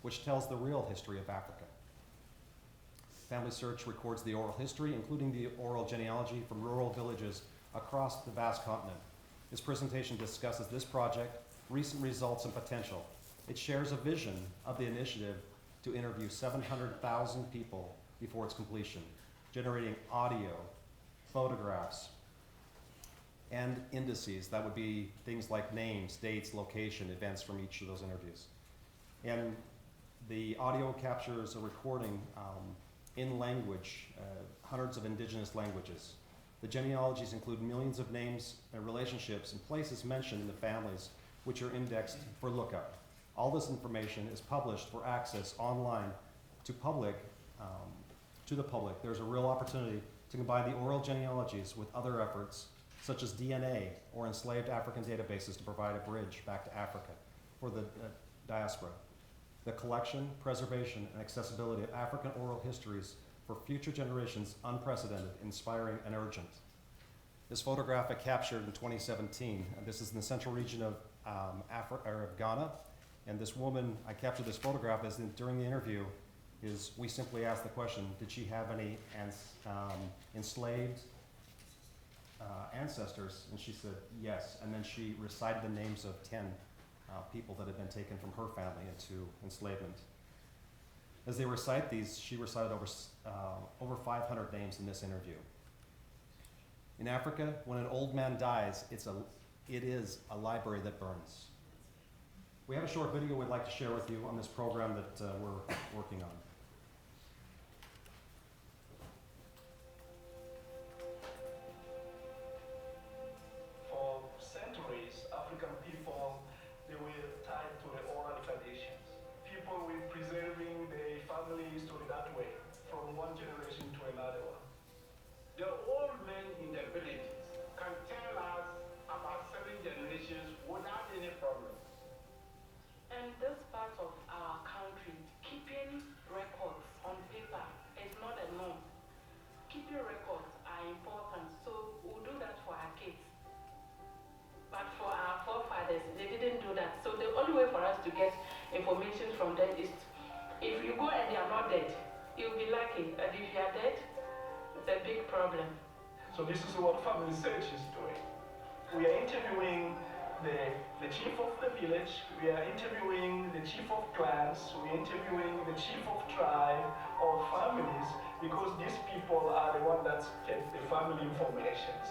which tells the real history of Africa. Family Search records the oral history, including the oral genealogy from rural villages across the vast continent. This presentation discusses this project, recent results, and potential. It shares a vision of the initiative to interview 700,000 people before its completion, generating audio, photographs, and indices. That would be things like names, dates, location, events from each of those interviews. And the audio captures a recording in language, hundreds of indigenous languages. The genealogies include millions of names and relationships and places mentioned in the families, which are indexed for lookup. All this information is published for access online to the public. There's a real opportunity to combine the oral genealogies with other efforts, such as DNA or enslaved African databases, to provide a bridge back to Africa for the diaspora. The collection, preservation, and accessibility of African oral histories for future generations unprecedented, inspiring, and urgent. This photograph I captured in 2017. This is in the central region of Ghana. And this woman, I captured this photograph as during the interview, we simply asked the question, did she have any enslaved ancestors? And she said yes. And then she recited the names of 10 people that had been taken from her family into enslavement. As they recite these, she recited over 500 names in this interview. In Africa, when an old man dies, it is a library that burns. We have a short video we'd like to share with you on this program that we're working on. For centuries, African people, they were tied to the oral traditions. People were preserving their family history that way, from one generation to another one. The old men in the villages can tell us about 7 generations without any problem. And this part of our country, keeping records on paper is not a norm. Keeping records are important, so we'll do that for our kids. But for our forefathers, they didn't do that. So the only way for us to get information from them is if you go and they are not dead, you'll be lucky. And if you are dead, it's a big problem. So this is what Family Search is doing. We are interviewing the chief of the village, we are interviewing the chief of clans, we are interviewing the chief of tribe or families, because these people are the ones that get the family informations.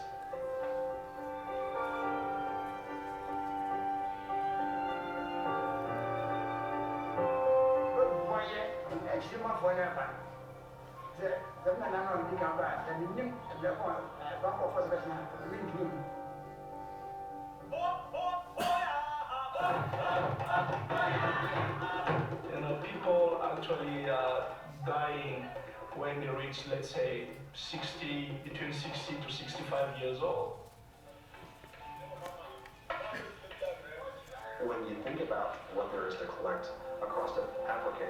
You know, people actually dying when they reach, let's say, between 60 to 65 years old. When you think about what there is to collect across Africa,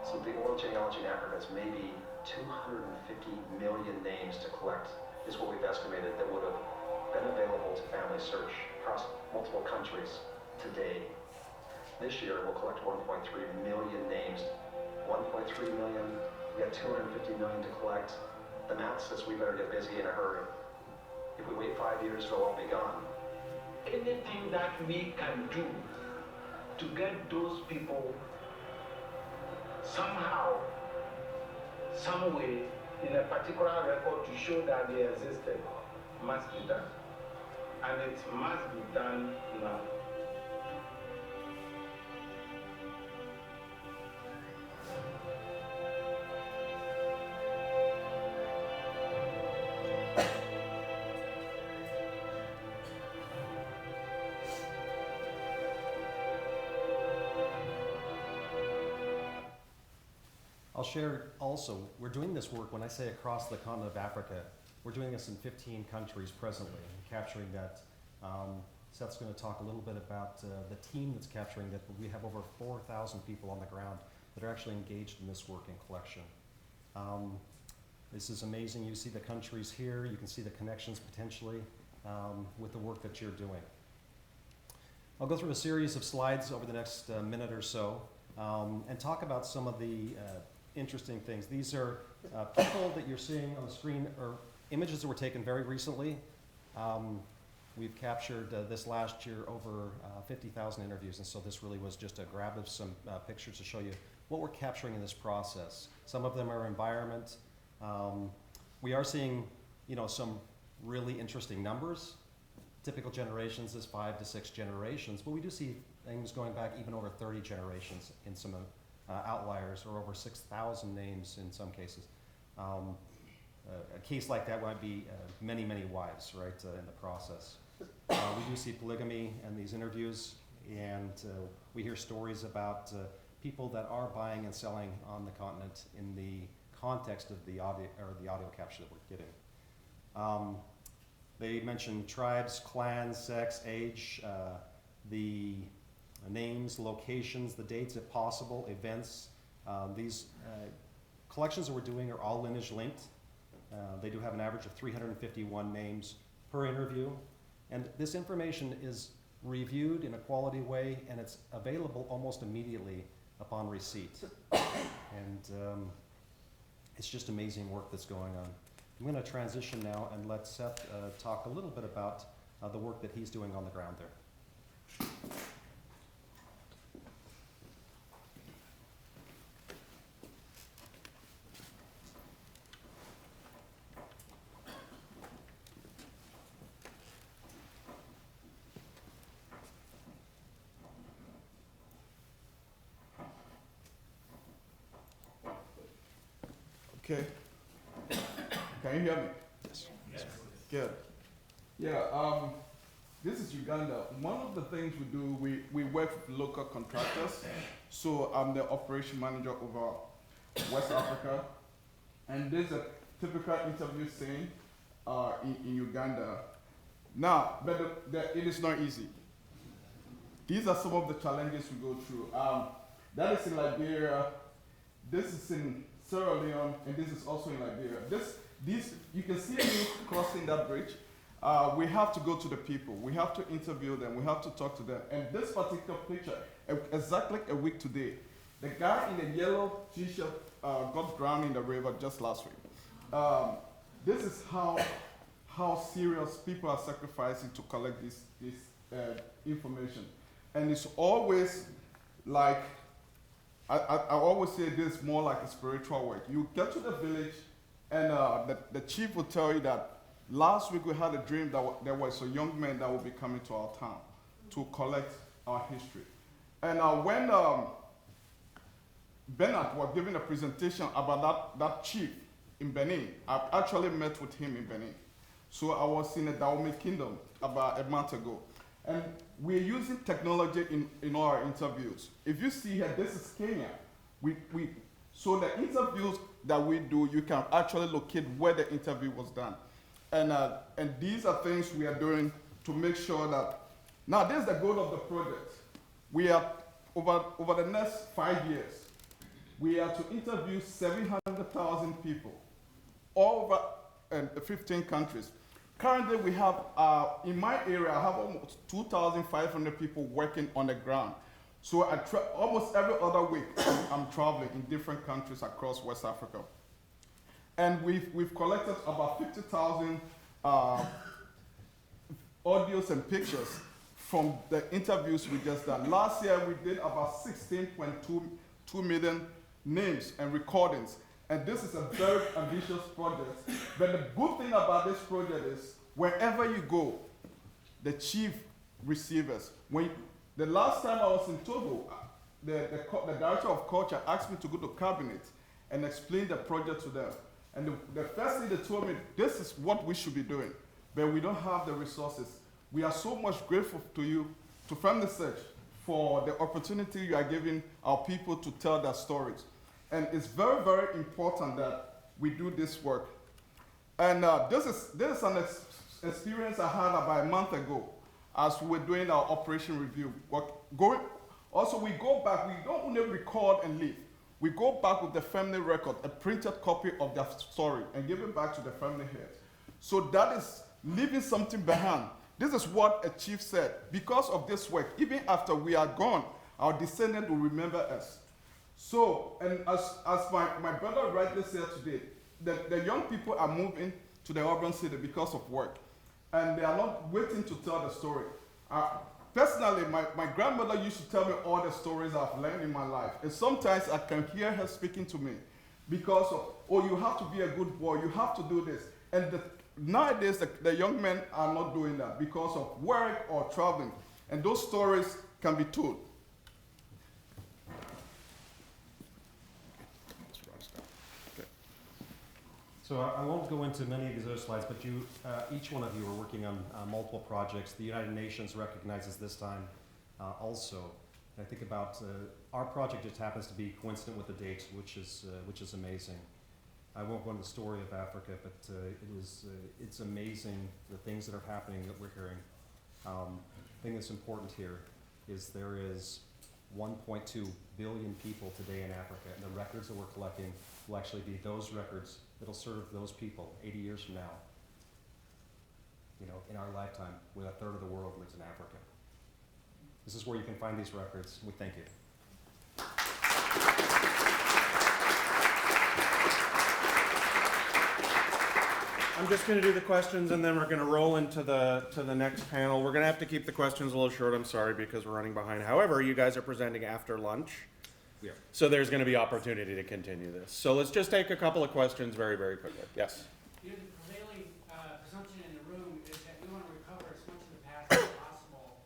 so the oral genealogy in Africa is maybe 250 million names to collect, is what we've estimated that would have been available to Family Search across multiple countries today. This year, we'll collect 1.3 million names. 1.3 million, we got 250 million to collect. The math says we better get busy in a hurry. If we wait 5 years, it'll all be gone. Anything that we can do to get those people somehow, some way, in a particular record to show that they existed must be done. And it must be done now. I'll share also, we're doing this work, when I say across the continent of Africa, we're doing this in 15 countries presently, and capturing that. Seth's going to talk a little bit about the team that's capturing that, but we have over 4,000 people on the ground that are actually engaged in this work and collection. This is amazing. You see the countries here, you can see the connections potentially with the work that you're doing. I'll go through a series of slides over the next minute or so and talk about some of the interesting things. These are people that you're seeing on the screen are images that were taken very recently. We've captured this last year over 50,000 interviews, and so this really was just a grab of some pictures to show you what we're capturing in this process. Some of them are environment. We are seeing, some really interesting numbers. Typical generations is 5 to 6 generations, but we do see things going back even over 30 generations in some outliers, or over 6,000 names in some cases. A case like that might be many, many wives, right, in the process. We do see polygamy in these interviews, and we hear stories about people that are buying and selling on the continent in the context of the audio capture that we're getting. They mention tribes, clans, sex, age, the names, locations, the dates if possible, events. These collections that we're doing are all lineage linked. They do have an average of 351 names per interview. And this information is reviewed in a quality way, and it's available almost immediately upon receipt. And it's just amazing work that's going on. I'm going to transition now and let Seth talk a little bit about the work that he's doing on the ground there. Okay. Can you hear me? Yes. Yes. Good. Yeah, this is Uganda. One of the things we do, we work with local contractors. So I'm the operation manager over West Africa. And there's a typical interview scene in Uganda. Now, but it is not easy. These are some of the challenges we go through. That is in Liberia. This is in Sierra Leone, and this is also in Liberia. These you can see me crossing that bridge. We have to go to the people. We have to interview them. We have to talk to them. And this particular picture, exactly a week today, the guy in the yellow t-shirt got drowned in the river just last week. This is how serious people are sacrificing to collect this information. And it's always like, I always say this is more like a spiritual work. You get to the village, and the chief will tell you that last week we had a dream that there was a young man that will be coming to our town to collect our history. And when Bernard was giving a presentation about that chief in Benin, I actually met with him in Benin. So I was in the Dahomeans kingdom about a month ago. And we're using technology in our interviews. If you see here, this is Kenya. So the interviews that we do, you can actually locate where the interview was done. And these are things we are doing to make sure that, now this is the goal of the project. We are, over the next 5 years, we are to interview 700,000 people, all over 15 countries. Currently, we have, in my area, I have almost 2,500 people working on the ground. So almost every other week, I'm traveling in different countries across West Africa. And we've collected about 50,000 audios and pictures from the interviews we just done. Last year we did about 16.2 million names and recordings. And this is a very ambitious project. But the good thing about this project is wherever you go, the chief receivers. The last time I was in Togo, the director of culture asked me to go to cabinet and explain the project to them. And the first thing they told me, this is what we should be doing, but we don't have the resources. We are so much grateful to you, to Family Search, for the opportunity you are giving our people to tell their stories. And it's very, very important that we do this work. And this is an experience I had about a month ago as we were doing our operation review. Also, we go back, we don't only record and leave. We go back with the family record, a printed copy of their story, and give it back to the family head. So that is leaving something behind. This is what a chief said. Because of this work, even after we are gone, our descendants will remember us. So, and as my brother rightly said today, the young people are moving to the urban city because of work. And they are not waiting to tell the story. Personally, my grandmother used to tell me all the stories I've learned in my life. And sometimes I can hear her speaking to me because of, oh, you have to be a good boy, you have to do this. And nowadays, the young men are not doing that because of work or traveling. And those stories can be told. So I won't go into many of these other slides, but each one of you are working on multiple projects. The United Nations recognizes this time also. And I think about our project just happens to be coincident with the date, which is amazing. I won't go into the story of Africa, but it's amazing the things that are happening that we're hearing. The thing that's important here is there is 1.2 billion people today in Africa, and the records that we're collecting will actually be those records that'll serve those people 80 years from now. You know, in our lifetime, when a third of the world lives in Africa. This is where you can find these records. We thank you. I'm just going to do the questions, and then we're going to roll into the next panel. We're going to have to keep the questions a little short, I'm sorry, because we're running behind. However, you guys are presenting after lunch. Yeah. So there's going to be opportunity to continue this. So let's just take a couple of questions very, very quickly. Yes? The prevailing presumption in the room is that we want to recover as much of the past as possible.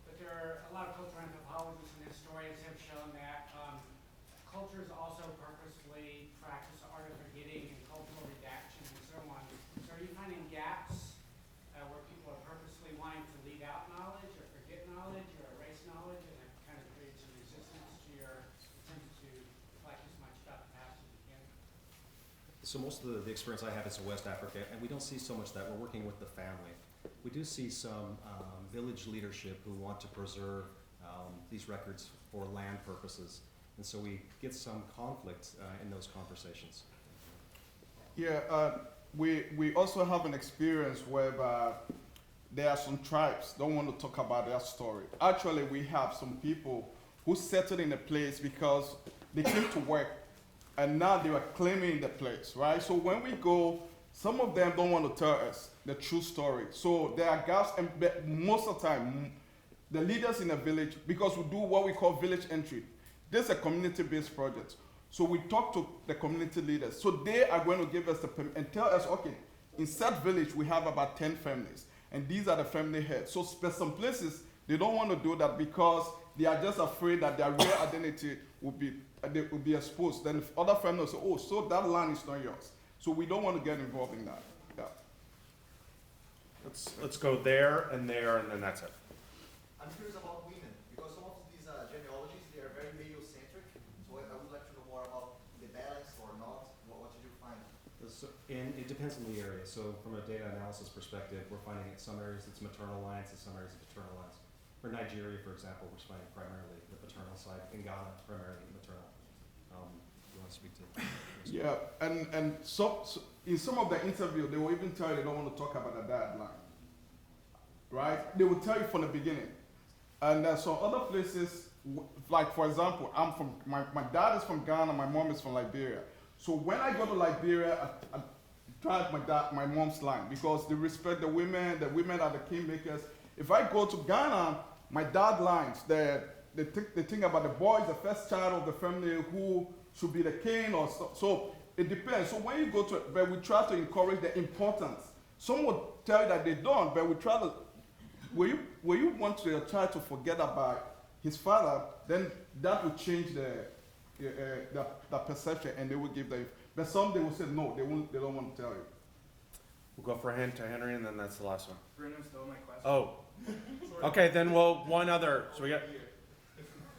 But there are a lot of cultural anthropologists and historians have shown that cultures also purposefully practice the art of forgetting and cultural redaction and so on. So are you finding gaps where people are purposely wanting to leave out knowledge or forget knowledge or erase knowledge, and it kind of creates a resistance to your attempt to collect as much about the past as you can? So most of the experience I have is in West Africa, and we don't see so much that. We're working with the family. We do see some village leadership who want to preserve these records for land purposes. And so we get some conflict in those conversations. Yeah, we also have an experience where there are some tribes don't want to talk about their story. Actually, we have some people who settled in a place because they came to work and now they were claiming the place, right? So when we go, some of them don't want to tell us the true story. So there are gaps, and most of the time, the leaders in the village, because we do what we call village entry. This is a community-based project. So we talk to the community leaders. So they are going to give us the permit and tell us, okay, in Seth village, we have about 10 families, and these are the family heads. So some places, they don't want to do that because they are just afraid that their real identity will be exposed. Then if other families say, oh, so that land is not yours. So we don't want to get involved in that. Yeah. Let's go there, and then that's it. I'm curious about women, because some of these genealogies, they are very male-centric. So I would like to know more about the balance or not. What did you find? It depends on the area. So from a data analysis perspective, we're finding in some areas it's maternal lines, in some areas it's paternal lines. For Nigeria, for example, we're finding primarily the paternal side. In Ghana, primarily maternal. You want to speak to? Yeah, and so in some of the interview, they will even tell you they don't want to talk about the dad line. Right? They will tell you from the beginning. And so other places, like for example, my dad is from Ghana, my mom is from Liberia. So when I go to Liberia, I drive my mom's line because they respect the women are the kingmakers. If I go to Ghana, my dad lines. They think about the boy is the first child of the family who should be the king or so it depends. So when you go to it, but we try to encourage the importance. Some will tell you that they don't, but we try to, where you want your child to forget about his father, then that will change the perception and they will give the, but some they will say no, they don't want to tell you. We'll go for Henry, and then that's the last one. Bruno stole my question. Oh. Okay, then one other. So we got.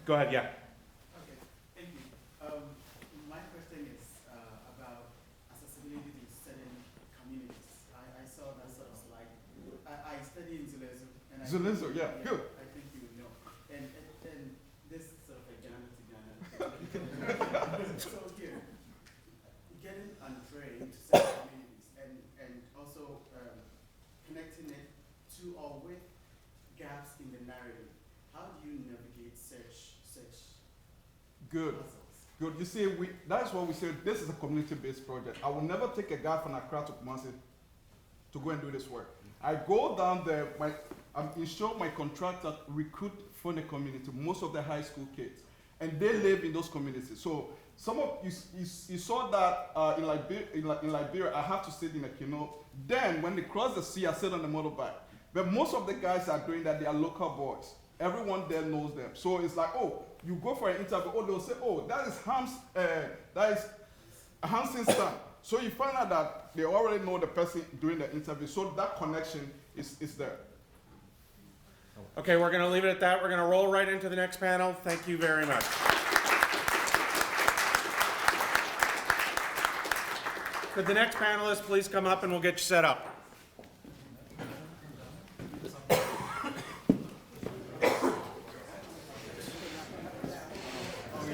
Go ahead, yeah. Okay, thank you. My question is about accessibility to certain communities. I saw that sort of slide. I study in Zulezo. Zulezo, yeah, good. I think you know. And this is sort of a Ghana to Ghana. So here, getting untrained to certain communities and also connecting it to or with gaps in the narrative. How do you navigate such Good. puzzles? Good. You see, that's what we say. This is a community-based project. I will never take a guy from Accra to Kumasi to go and do this work. I go down there. I'm ensure my contractor recruit from the community, most of the high school kids, and they live in those communities. So some of you saw that in Liberia. I have to sit in a canoe. Then when they cross the sea, I sit on the motorbike. But most of the guys are doing that. They are local boys. Everyone there knows them. So it's like, oh, you go for an interview. Oh, they'll say, oh, that is Hansen's son. So you find out that they already know the person doing the interview. So that connection is there. Okay, we're going to leave it at that. We're going to roll right into the next panel. Thank you very much. Could the next panelist please come up and we'll get you set up.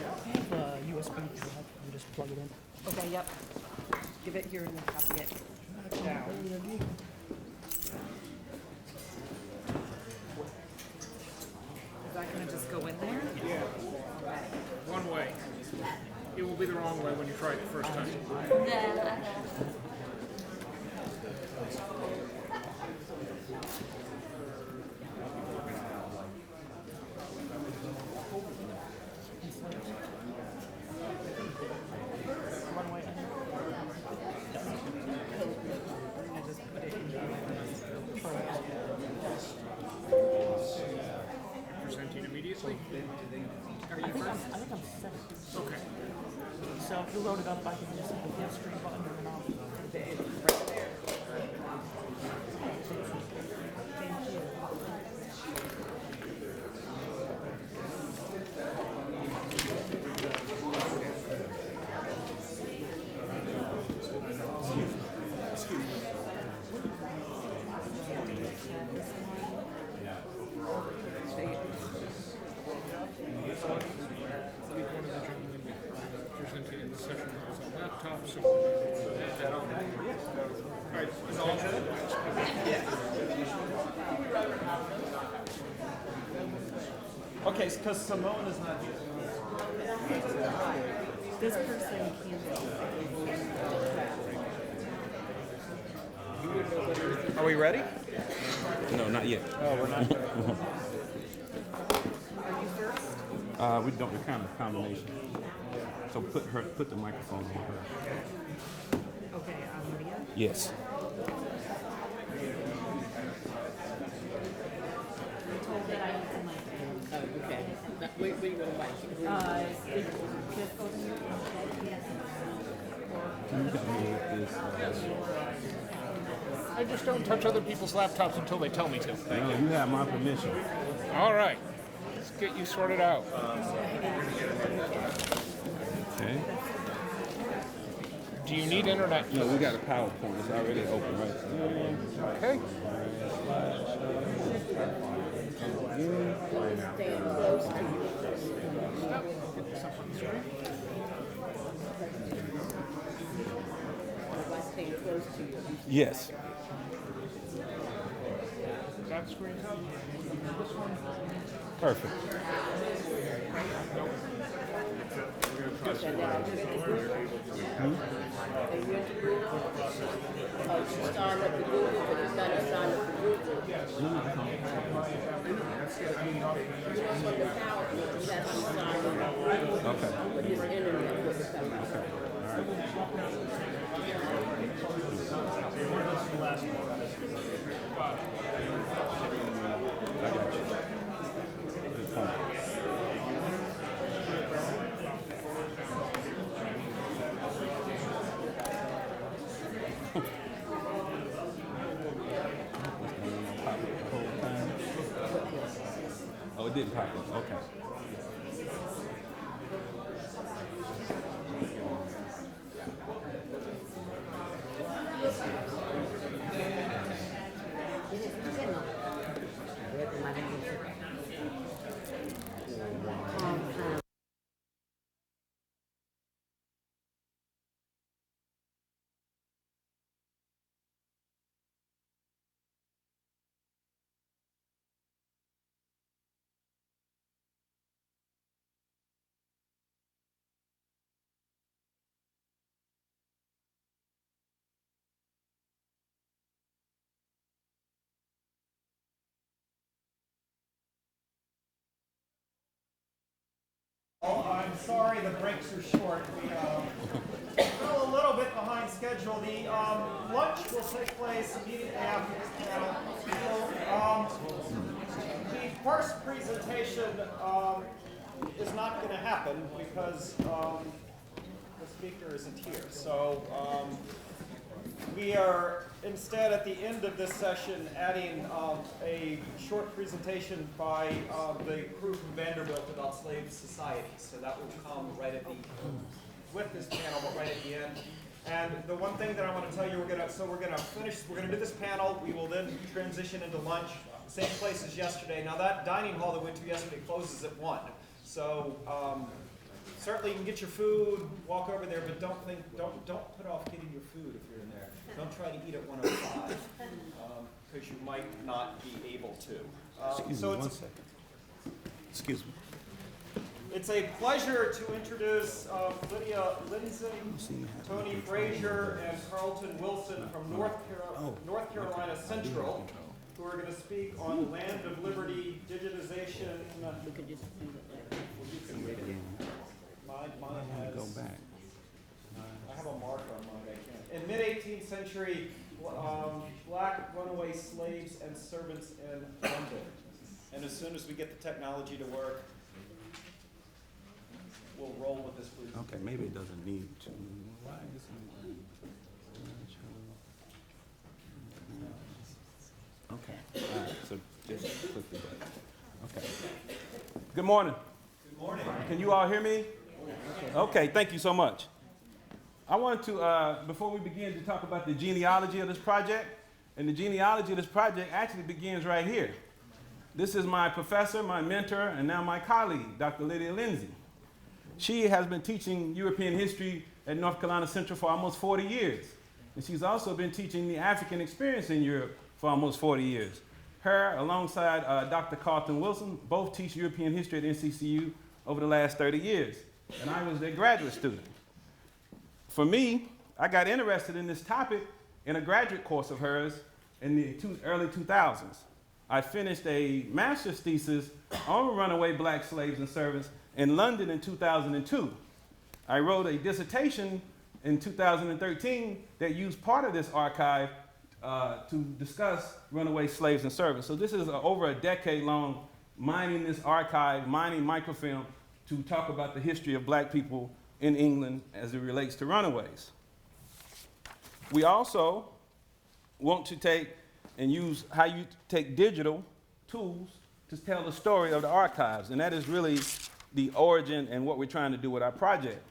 USB drive, you just plug it in. Okay, yep. Give it here and then copy it. Down. Is that gonna just go in there? Yeah. Okay. One way. It will be the wrong way when you try it the first time. Presenting immediately? Are you first? I think I'm second. Okay. So if you load it up, I can just hit the screen button and then I'll put it right there. Thank you. Presenting in the session was on laptop, so that on. Right, is all good? Okay, because Simone is not here. This person can't. Are we ready? No, not yet. Oh, we're not. We don't. We're kind of a combination. So put the microphone on her. Okay, Lydia? Yes. Told that I need to mic. Oh, okay. Where you going to mic? Just go to your yes. Can you help me with this? I just don't touch other people's laptops until they tell me to. No, you have my permission. All right. Let's get you sorted out. Okay. Do you need internet? No, we got a PowerPoint. It's already open, right? Okay. Stand close to you. Get this up on the screen. Stand close to you. Yes. That screen. This one. Perfect. But his internet was the cover. Oh, it didn't pop up. Okay. Oh, I'm sorry the breaks are short. We fell a little bit behind schedule. The lunch will take place immediately after this panel. The first presentation is not going to happen because the speaker isn't here. So we are instead at the end of this session adding a short presentation by the crew from Vanderbilt about slave society. So that will come right at the with this panel, but right at the end. And the one thing that I want to tell you, we're gonna do this panel. We will then transition into lunch, same place as yesterday. Now that dining hall that we went to yesterday closes at 1. So certainly you can get your food, walk over there, but don't put off getting your food if you're in there. Don't try to eat at 1:05 because you might not be able to. Excuse me one second. Excuse me. It's a pleasure to introduce Lydia, Lindsey, Tony Frazier, and Carlton Wilson from North Carolina Central, who are going to speak on land of liberty, digitization. We could just do it later. You can read it. Mine has. Go back. I have a marker on mine. I can't. In mid-18th century, black runaway slaves and servants in London. And as soon as we get the technology to work, we'll roll with this presentation. Okay, maybe it doesn't need to. Why is it? Okay. All right. So just click the button. Okay. Good morning. Good morning. Can you all hear me? Okay. Thank you so much. I want to, before we begin, to talk about the genealogy of this project. And the genealogy of this project actually begins right here. This is my professor, my mentor, and now my colleague, Dr. Lydia Lindsey. She has been teaching European history at North Carolina Central for almost 40 years. And she's also been teaching the African experience in Europe for almost 40 years. Her, alongside Dr. Carlton Wilson, both teach European history at NCCU over the last 30 years. And I was their graduate student. For me, I got interested in this topic in a graduate course of hers in the early 2000s. I finished a master's thesis on runaway black slaves and servants in London in 2002. I wrote a dissertation in 2013 that used part of this archive to discuss runaway slaves and servants. So this is over a decade long mining this archive, mining microfilm to talk about the history of black people in England as it relates to runaways. We also want to take and use how you take digital tools to tell the story of the archives, and that is really the origin and what we're trying to do with our project.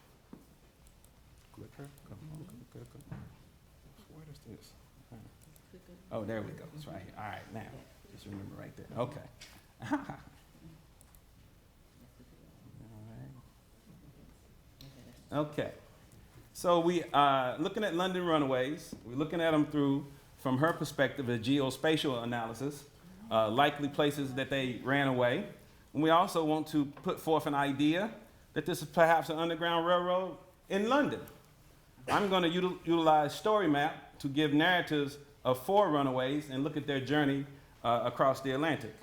Clicker. What is this? Oh, there we go. It's right here. All right, now, just remember right there. Okay. Okay. So we are looking at London runaways. We're looking at them from her perspective, a geospatial analysis, likely places that they ran away. And we also want to put forth an idea that this is perhaps an underground railroad in London. I'm going to utilize Story Map to give narratives of 4 runaways and look at their journey across the Atlantic.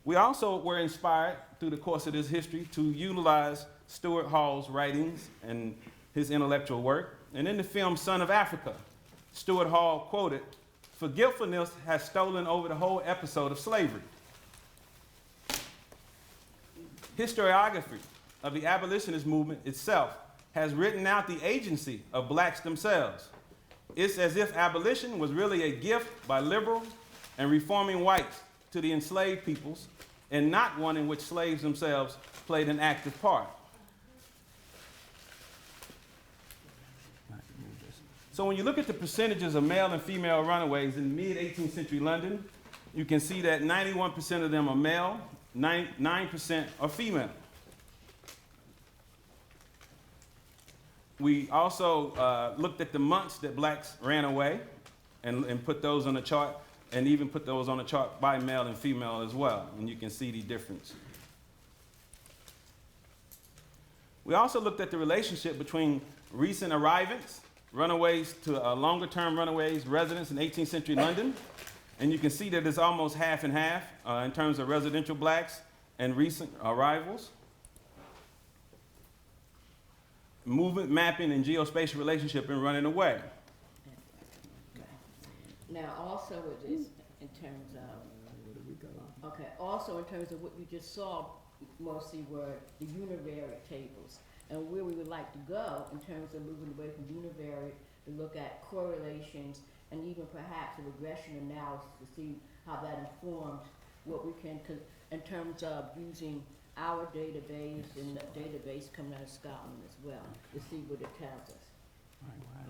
We also were inspired through the course of this history to utilize Stuart Hall's writings and his intellectual work. And in the film Son of Africa, Stuart Hall quoted, "Forgetfulness has stolen over the whole episode of slavery." Historiography of the abolitionist movement itself has written out the agency of blacks themselves. It's as if abolition was really a gift by liberal and reforming whites to the enslaved peoples, and not one in which slaves themselves played an active part. So when you look at the percentages of male and female runaways in mid-18th century London, you can see that 91% of them are male, 9% are female. We also looked at the months that blacks ran away and put those on the chart, and even put those on the chart by male and female as well, and you can see the difference. We also looked at the relationship between recent arrivants, runaways to longer-term runaways, residents in 18th century London, and you can see that it's almost half and half in terms of residential blacks and recent arrivals. Movement mapping and geospatial relationship in running away. Now, also it is in terms of, okay, also in terms of what you just saw, mostly were the univariate tables, and where we would like to go in terms of moving away from univariate to look at correlations and even perhaps a regression analysis to see how that informs what we can, in terms of using our database and the database coming out of Scotland as well, to see what it tells us.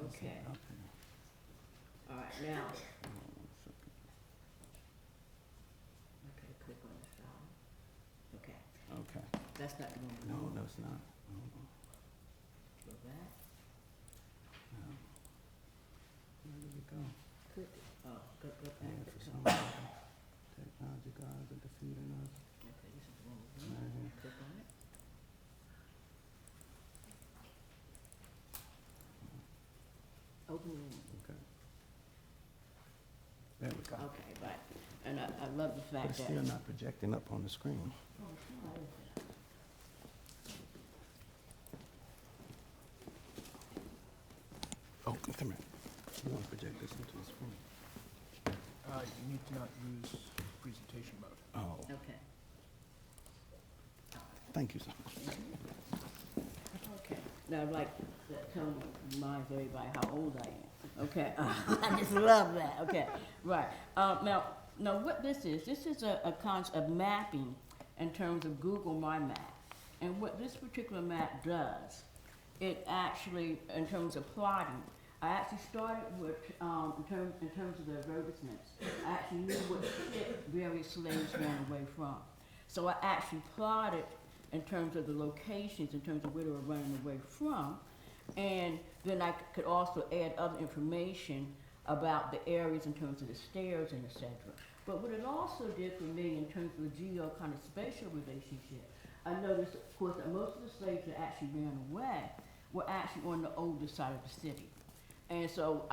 Okay. All right, now. Okay, click on the file. Okay. Okay. That's not the one. No, that's not. Go back. No. Where did we go? Click. Oh, go back. Yeah, for some reason. Technology gods are defeating us. Okay, this is the one we want. Click on it. Open the room. Okay. There we go. Okay, right. And I love the But fact it's that. still not projecting up on the screen. Oh, why is that? Oh, come here. You want to project this into the screen? You need to not use presentation mode. Oh, Okay. thank you so much. Okay. Now, I'd like to remind everybody how old I am. Okay. I just love that. Okay. Right. Now, what this is a concept of mapping in terms of Google My Map. And what this particular map does, it actually, in terms of plotting, I actually started with, in terms of the advertisements, I actually knew what ship various slaves ran away from. So I actually plotted in terms of the locations, in terms of where they were running away from. And then I could also add other information about the areas in terms of the stairs and etc. But what it also did for me in terms of the geo kind of spatial relationship, I noticed, of course, that most of the slaves that actually ran away were actually on the older side of the city. And so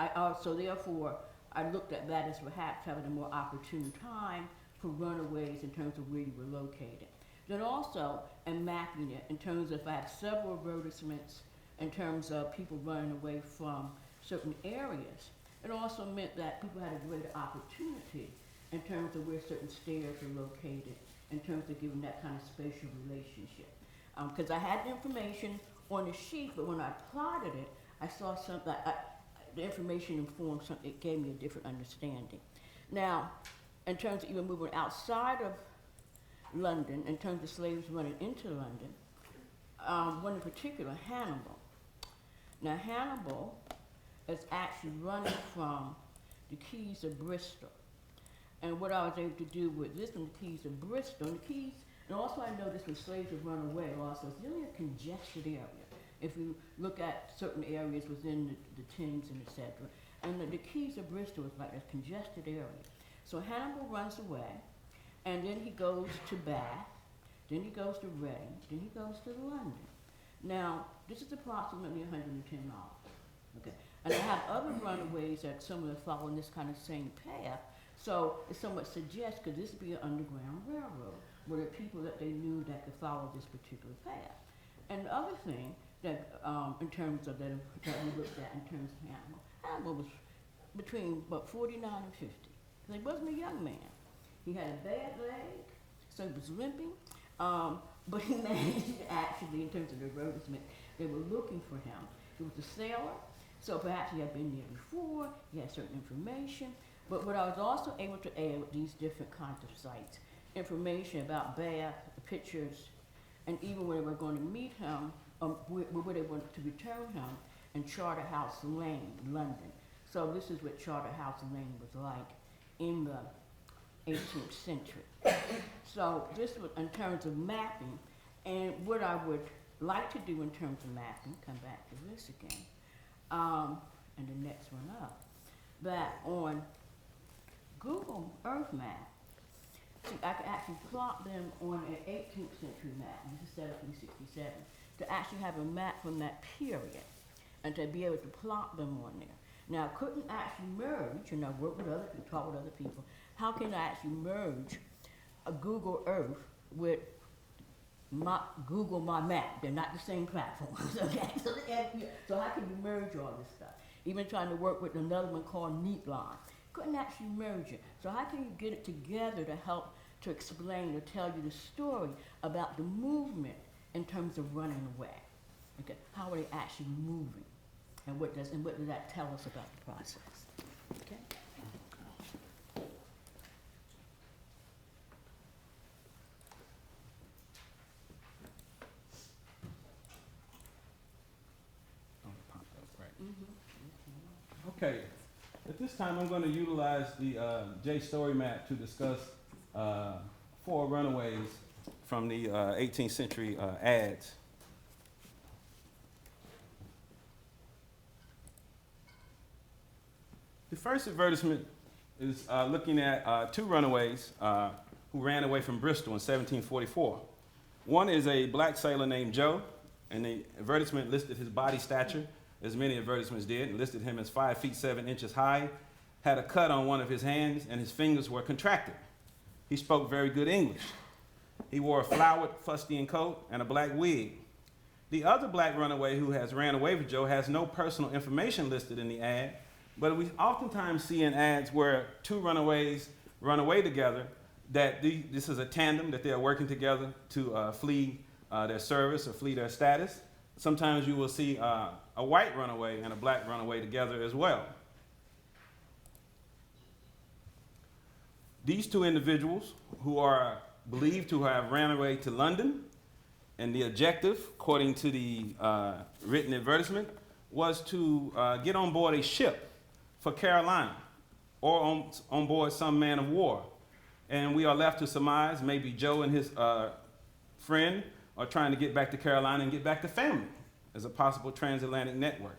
therefore, I looked at that as perhaps having a more opportune time for runaways in terms of where you were located. Then also, in mapping it, in terms of if I had several advertisements in terms of people running away from certain areas, it also meant that people had a greater opportunity in terms of where certain stairs are located, in terms of giving that kind of spatial relationship. Because I had the information on the sheet, but when I plotted it, I saw something, the information informed something, it gave me a different understanding. Now, in terms of even moving outside of London, in terms of slaves running into London, one in particular, Hannibal. Now, Hannibal is actually running from the Keys of Bristol. And what I was able to do with this one, the Keys of Bristol, and the Keys, and also I noticed when slaves would run away also, it's really a congested area. If you look at certain areas within the Thames and etc. And the Keys of Bristol is like a congested area. So Hannibal runs away, and then he goes to Bath, then he goes to Reading, then he goes to London. Now, this is approximately $110. Okay. And I have other runaways that some of them following this kind of same path, So it somewhat suggests, could this be an underground railroad? Were there people that they knew that could follow this particular path? And the other thing that, in terms of that we looked at in terms of Hannibal was between about 49 and 50. Because he wasn't a young man. He had a bad leg, so he was limping. But he managed to actually, in terms of the advertisement, they were looking for him. He was a sailor, so perhaps he had been there before, he had certain information. But what I was also able to add with these different kinds of sites, information about Bath, pictures, and even when they were going to meet him, where they wanted to return him, in Charterhouse Lane, London. So this is what Charterhouse Lane was like in the 18th century. So this was in terms of mapping, and what I would like to do in terms of mapping, come back to this again, and the next one up, that on Google Earth map, see, I could actually plot them on an 18th century map, this is 1767, to actually have a map from that period, and to be able to plot them on there. Now, I couldn't actually merge, and I work with other people, talk with other people, how can I actually merge a Google Earth with Google My Map? They're not the same platforms, okay? So how can you merge all this stuff? Even trying to work with another one called Neatline. Couldn't actually merge it. So how can you get it together to help to explain or tell you the story about the movement in terms of running away? Okay, how are they actually moving? And what does that tell us about the process? Okay? Okay, at this time I'm going to utilize the J story map to discuss 4 runaways from the 18th century ads. The first advertisement is looking at 2 runaways who ran away from Bristol in 1744. One is a black sailor named Joe, and the advertisement listed his body stature, as many advertisements did, and listed him as 5 feet 7 inches high, had a cut on one of his hands, and his fingers were contracted. He spoke very good English. He wore a flowered fustian coat and a black wig. The other black runaway who has ran away with Joe has no personal information listed in the ad, but we oftentimes see in ads where 2 runaways run away together, that this is a tandem, that they are working together to flee their service or flee their status. Sometimes you will see a white runaway and a black runaway together as well. These 2 individuals who are believed to have ran away to London, and the objective, according to the written advertisement, was to get on board a ship for Carolina or on board some man of war. And we are left to surmise maybe Joe and his friend are trying to get back to Carolina and get back to family as a possible transatlantic network.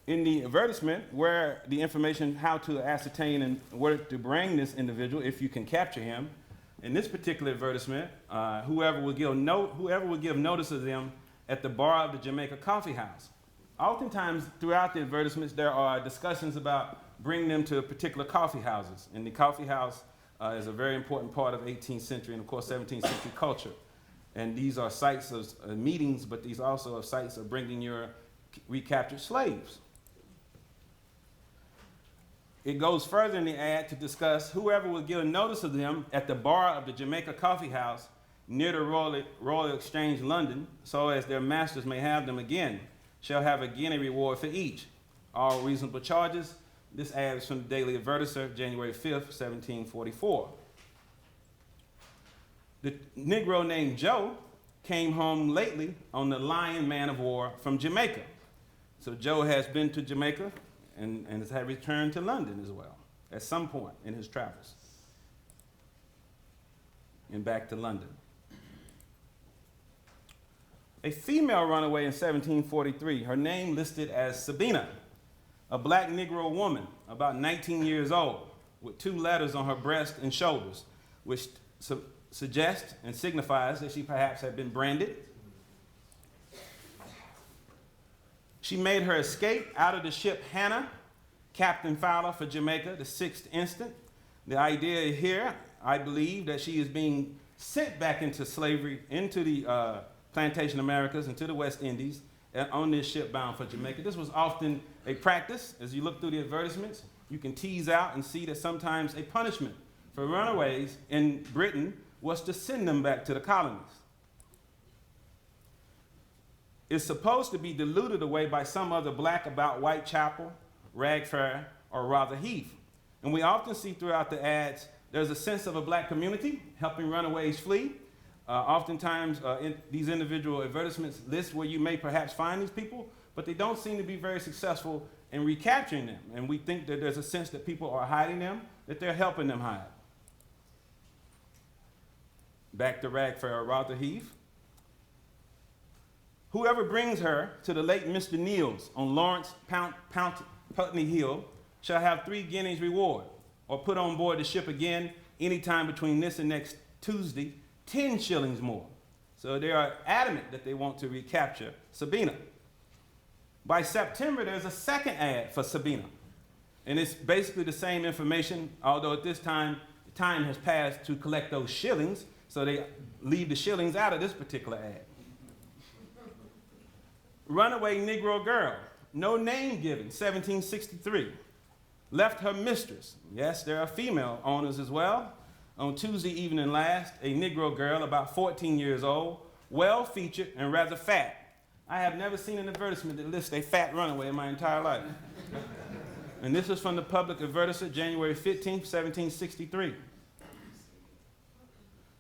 In the advertisement, where the information how to ascertain and where to bring this individual, if you can capture him, in this particular advertisement, whoever will give notice of them at the bar of the Jamaica Coffee House. Oftentimes, throughout the advertisements, there are discussions about bringing them to particular coffee houses, and the coffee house is a very important part of 18th century and, of course, 17th century culture. And these are sites of meetings, but these also are sites of bringing your recaptured slaves. It goes further in the ad to discuss whoever will give notice of them at the bar of the Jamaica Coffee House near the Royal Exchange, London, so as their masters may have them again, shall have again a reward for each. All reasonable charges. This ad is from the Daily Advertiser, January 5th, 1744. The Negro named Joe came home lately on the Lion man of war from Jamaica. So Joe has been to Jamaica and has had returned to London as well at some point in his travels. And back to London. A female runaway in 1743, her name listed as Sabina, a black Negro woman, about 19 years old, with 2 letters on her breast and shoulders, which suggests and signifies that she perhaps had been branded. She made her escape out of the ship Hannah, Captain Fowler for Jamaica, the 6th instant. The idea here, I believe, that she is being sent back into slavery, into the plantation Americas, into the West Indies, on this ship bound for Jamaica. This was often a practice. As you look through the advertisements, you can tease out and see that sometimes a punishment for runaways in Britain was to send them back to the colonies. It's supposed to be diluted away by some other black about Whitechapel, Ragfair, or rather Heath. And we often see throughout the ads, there's a sense of a black community helping runaways flee. Oftentimes, these individual advertisements list where you may perhaps find these people, but they don't seem to be very successful in recapturing them. And we think that there's a sense that people are hiding them, that they're helping them hide. Back to Ragfair or rather Heath. Whoever brings her to the late Mr. Neal's on Lawrence Putney Hill shall have 3 guineas reward, or put on board the ship again anytime between this and next Tuesday, 10 shillings more. So they are adamant that they want to recapture Sabina. By September, there's a second ad for Sabina. And it's basically the same information, although at this time, time has passed to collect those shillings, so they leave the shillings out of this particular ad. Runaway Negro girl, no name given, 1763. Left her mistress. Yes, there are female owners as well. On Tuesday evening last, a Negro girl about 14 years old, well featured and rather fat. I have never seen an advertisement that lists a fat runaway in my entire life. And this is from the Public Advertiser, January 15th, 1763.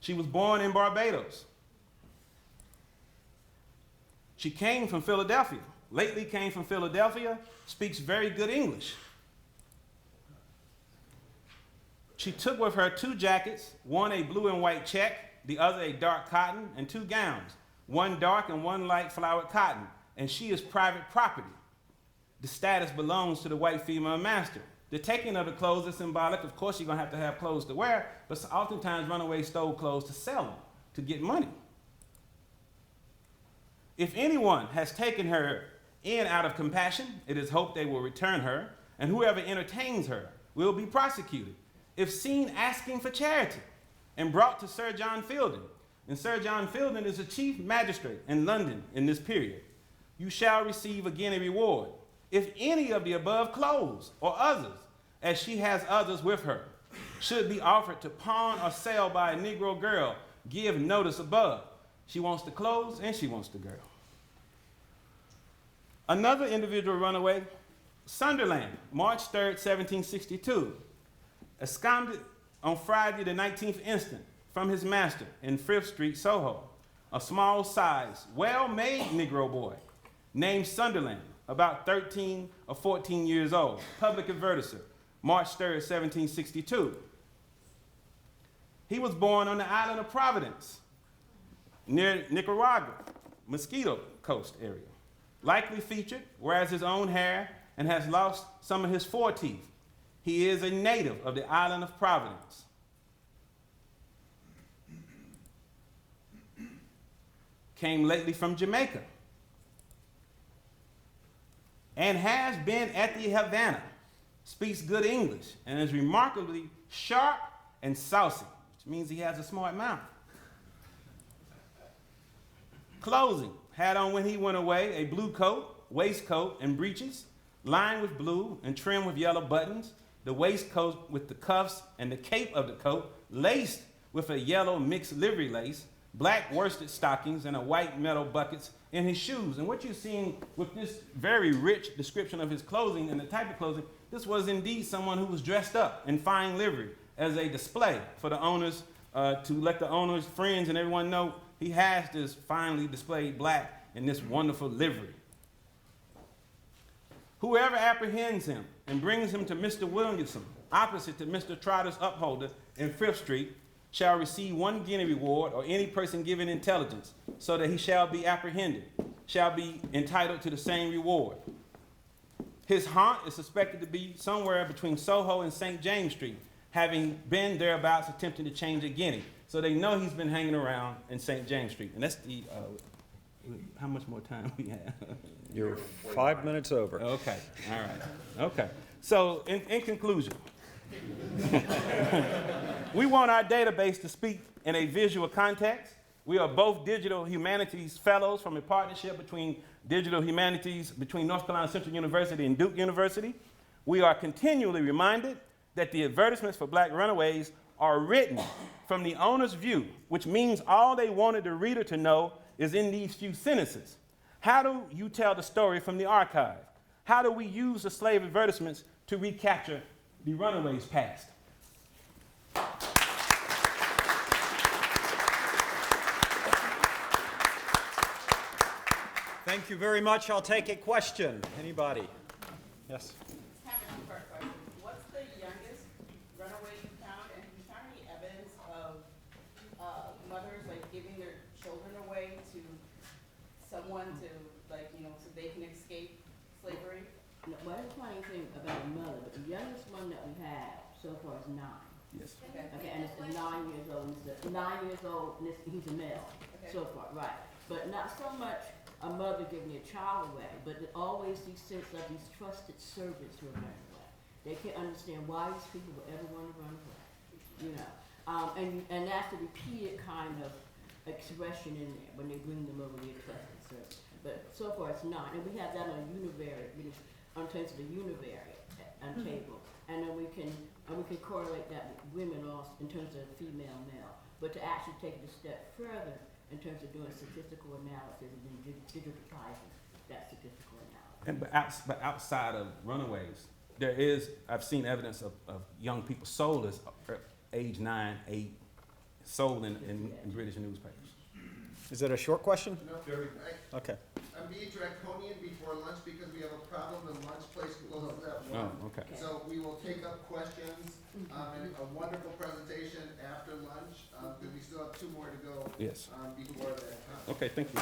She was born in Barbados. She came from Philadelphia, lately came from Philadelphia, speaks very good English. She took with her 2 jackets, one a blue and white check, the other a dark cotton, and 2 gowns, one dark and one light flowered cotton, and she is private property. The status belongs to the white female master. The taking of the clothes is symbolic. Of course, you're going to have clothes to wear, but oftentimes runaways stole clothes to sell them, to get money. If anyone has taken her in out of compassion, it is hoped they will return her, and whoever entertains her will be prosecuted, if seen asking for charity, and brought to Sir John Fielding. And Sir John Fielding is the chief magistrate in London in this period. You shall receive again a reward, if any of the above clothes or others, as she has others with her, should be offered to pawn or sell by a Negro girl, give notice above. She wants the clothes and she wants the girl. Another individual runaway, Sunderland, March 3rd, 1762, absconded on Friday the 19th instant from his master in Frith Street, Soho, a small size, well-made Negro boy named Sunderland, about 13 or 14 years old, Public Advertiser, March 3rd, 1762. He was born on the island of Providence, near Nicaragua, Mosquito Coast area. Likely featured, wears his own hair, and has lost some of his 4 teeth. He is a native of the island of Providence. Came lately from Jamaica, and has been at the Havana, speaks good English, and is remarkably sharp and saucy, which means he has a smart mouth. Clothing, had on when he went away a blue coat, waistcoat, and breeches, lined with blue and trimmed with yellow buttons, the waistcoat with the cuffs and the cape of the coat laced with a yellow mixed livery lace, black worsted stockings, and a white metal buckets in his shoes. And what you're seeing with this very rich description of his clothing and the type of clothing, this was indeed someone who was dressed up in fine livery as a display for the owners, to let the owners, friends, and everyone know he has this finely displayed black in this wonderful livery. Whoever apprehends him and brings him to Mr. Williamson, opposite to Mr. Trotter's upholder in Frith Street, shall receive 1 guinea reward, or any person given intelligence, so that he shall be apprehended, shall be entitled to the same reward. His haunt is suspected to be somewhere between Soho and St. James Street, having been thereabouts attempting to change a guinea. So they know he's been hanging around in St. James Street. And that's the How much more time we have? You're 5 minutes over. Okay, all right, okay. So in conclusion, we want our database to speak in a visual context. We are both digital humanities fellows from a partnership between digital humanities between North Carolina Central University and Duke University. We are continually reminded that the advertisements for Black Runaways are written from the owner's view, which means all they wanted the reader to know is in these few sentences. How do you tell the story from the archive? How do we use the slave advertisements to recapture the runaways' past? Thank you very much. I'll take a question. Anybody? Yes. What's the youngest runaway you found, and have you found any evidence of mothers like giving their children away to someone to, like, you know, so they can escape slavery? No, well, I didn't find anything about a mother, but the youngest one that we have so far is 9. Yes. Okay, and it's 9 years old. And it's 9 years old, and he's a male so far, right? But not so much a mother giving a child away, but always these sense of these trusted servants who are running away. They can't understand why these people would ever want to run away, you know. And that's the repeated kind of expression in there when they bring them over their trusted servants. But so far it's not, and we have that on a univariate, on terms of the univariate table, and then we can correlate that with women also in terms of female male. But to actually take it a step further in terms of doing statistical analysis and then digitizing that statistical analysis. But outside of runaways, I've seen evidence of young people sold as age 9, 8, sold in British newspapers. Is it a short question? No. Okay. I'm being draconian before lunch because we have a problem. The lunch place closes at 1. Oh, okay. So we will take up questions and a wonderful presentation after lunch because we still have 2 more to go. Yes. Before that time. Okay, thank you.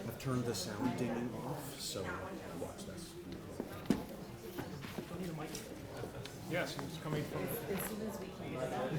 I've turned the sound dinging off, so watch this. Yes, it's coming from. As soon as we can get out.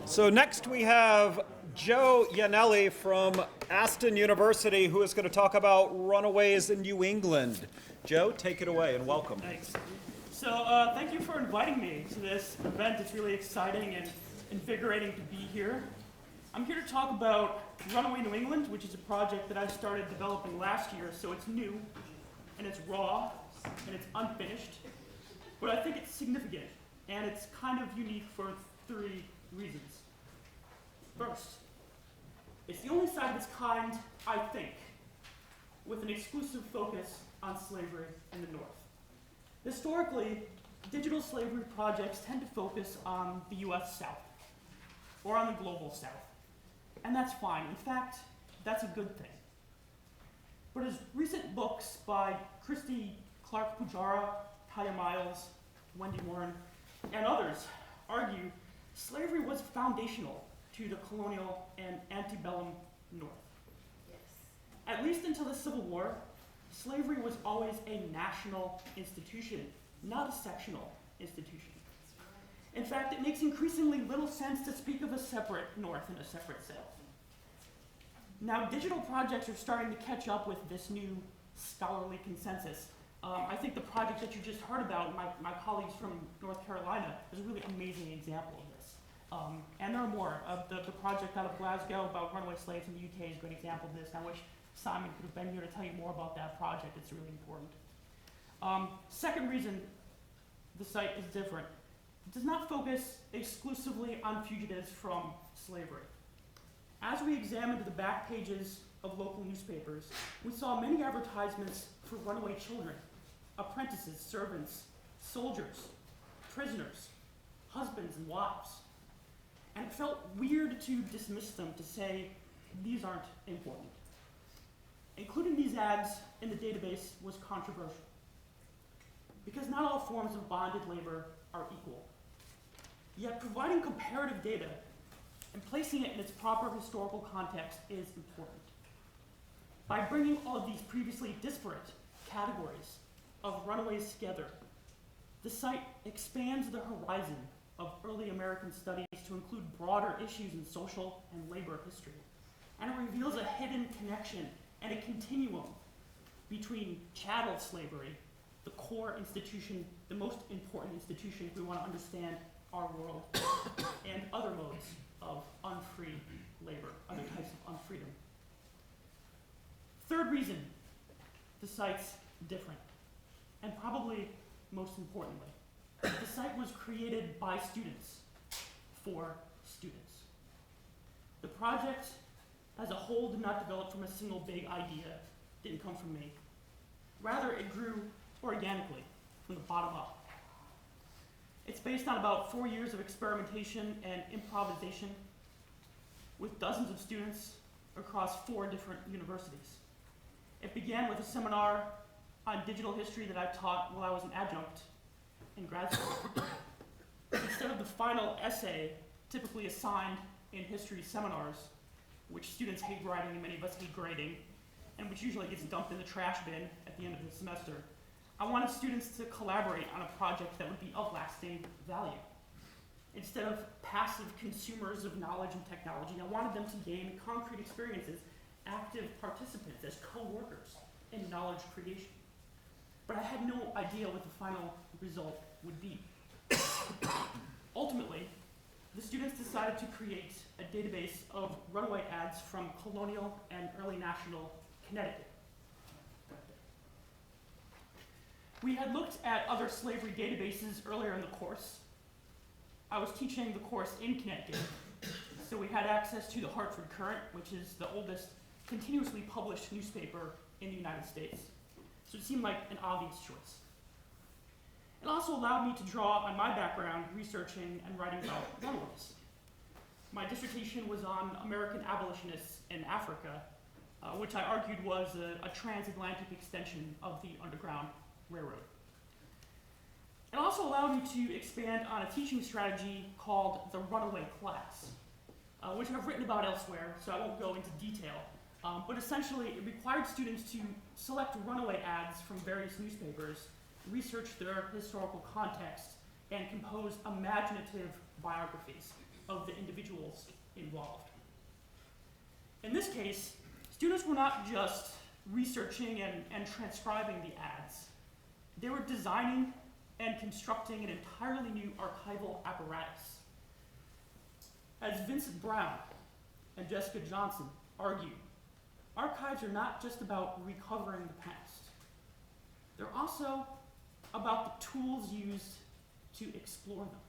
So next we have Joe Yannielli from Aston University, who is going to talk about runaways in New England. Joe, take it away and welcome. Thanks. So thank you for inviting me to this event. It's really exciting and invigorating to be here. I'm here to talk about Runaway New England, which is a project that I started developing last year, so it's new, and it's raw, and it's unfinished. But I think it's significant, and it's kind of unique for 3 reasons. First, it's the only site of its kind, I think, with an exclusive focus on slavery in the North. Historically, digital slavery projects tend to focus on the US South, or on the global South. And that's fine. In fact, that's a good thing. But as recent books by Christy Clark Pujara, Kaya Miles, Wendy Warren, and others argue, slavery was foundational to the colonial and antebellum North. Yes. At least until the Civil War, slavery was always a national institution, not a sectional institution. In fact, it makes increasingly little sense to speak of a separate North and a separate South. Now, digital projects are starting to catch up with this new scholarly consensus. I think the project that you just heard about, my colleagues from North Carolina, is a really amazing example of this. And there are more. The project out of Glasgow about runaway slaves in the UK is a great example of this. And I wish Simon could have been here to tell you more about that project. It's really important. Second reason the site is different. It does not focus exclusively on fugitives from slavery. As we examined the back pages of local newspapers, we saw many advertisements for runaway children, apprentices, servants, soldiers, prisoners, husbands and wives. And it felt weird to dismiss them, to say these aren't important. Including these ads in the database was controversial, because not all forms of bonded labor are equal. Yet providing comparative data and placing it in its proper historical context is important. By bringing all of these previously disparate categories of runaways together, the site expands the horizon of early American studies to include broader issues in social and labor history. And it reveals a hidden connection and a continuum between chattel slavery, the core institution, the most important institution if we want to understand our world, and other modes of unfree labor, other types of unfreedom. Third reason, the site's different, and probably most importantly, the site was created by students for students. The project as a whole did not develop from a single big idea, didn't come from me. Rather, it grew organically from the bottom up. It's based on about 4 years of experimentation and improvisation with dozens of students across 4 different universities. It began with a seminar on digital history that I taught while I was an adjunct in grad school. Instead of the final essay typically assigned in history seminars, which students hate writing and many of us hate grading, and which usually gets dumped in the trash bin at the end of the semester, I wanted students to collaborate on a project that would be of lasting value. Instead of passive consumers of knowledge and technology, I wanted them to gain concrete experiences, active participants as co-workers in knowledge creation. But I had no idea what the final result would be. Ultimately, the students decided to create a database of runaway ads from colonial and early national Connecticut. We had looked at other slavery databases earlier in the course. I was teaching the course in Connecticut, so we had access to the Hartford Courant, which is the oldest continuously published newspaper in the United States. So it seemed like an obvious choice. It also allowed me to draw on my background researching and writing about runaways. My dissertation was on American abolitionists in Africa, which I argued was a transatlantic extension of the Underground Railroad. It also allowed me to expand on a teaching strategy called the runaway class, which I've written about elsewhere, so I won't go into detail. But essentially, it required students to select runaway ads from various newspapers, research their historical context, and compose imaginative biographies of the individuals involved. In this case, students were not just researching and transcribing the ads. They were designing and constructing an entirely new archival apparatus. As Vincent Brown and Jessica Johnson argue, archives are not just about recovering the past. They're also about the tools used to explore them.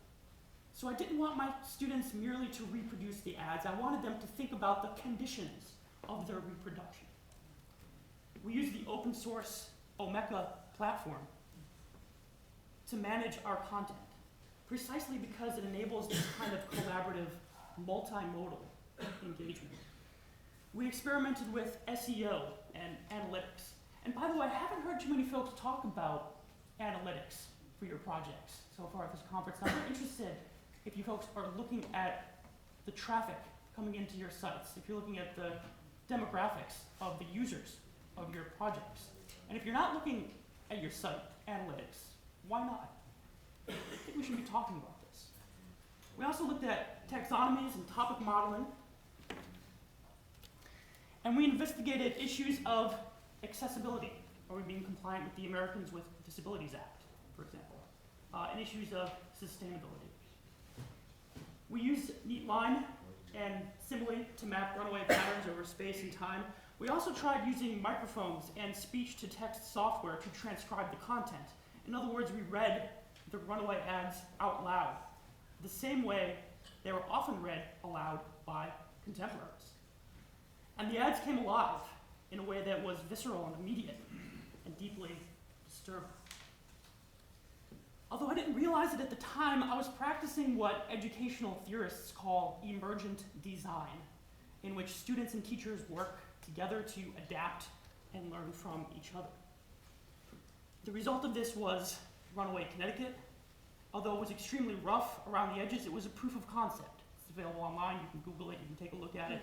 So I didn't want my students merely to reproduce the ads. I wanted them to think about the conditions of their reproduction. We used the open source Omeka platform to manage our content, precisely because it enables this kind of collaborative, multimodal engagement. We experimented with SEO and analytics. And by the way, I haven't heard too many folks talk about analytics for your projects so far at this conference. I'm very interested if you folks are looking at the traffic coming into your sites, if you're looking at the demographics of the users of your projects. And if you're not looking at your site analytics, why not? I think we should be talking about this. We also looked at taxonomies and topic modeling. And we investigated issues of accessibility. Are we being compliant with the Americans with Disabilities Act, for example? And issues of sustainability. We used Neatline and Symbole to map runaway patterns over space and time. We also tried using microphones and speech-to-text software to transcribe the content. In other words, we read the runaway ads out loud, the same way they were often read aloud by contemporaries. And the ads came alive in a way that was visceral and immediate and deeply disturbing. Although I didn't realize it at the time, I was practicing what educational theorists call emergent design, in which students and teachers work together to adapt and learn from each other. The result of this was Runaway, Connecticut. Although it was extremely rough around the edges, it was a proof of concept. It's available online, you can Google it, you can take a look at it.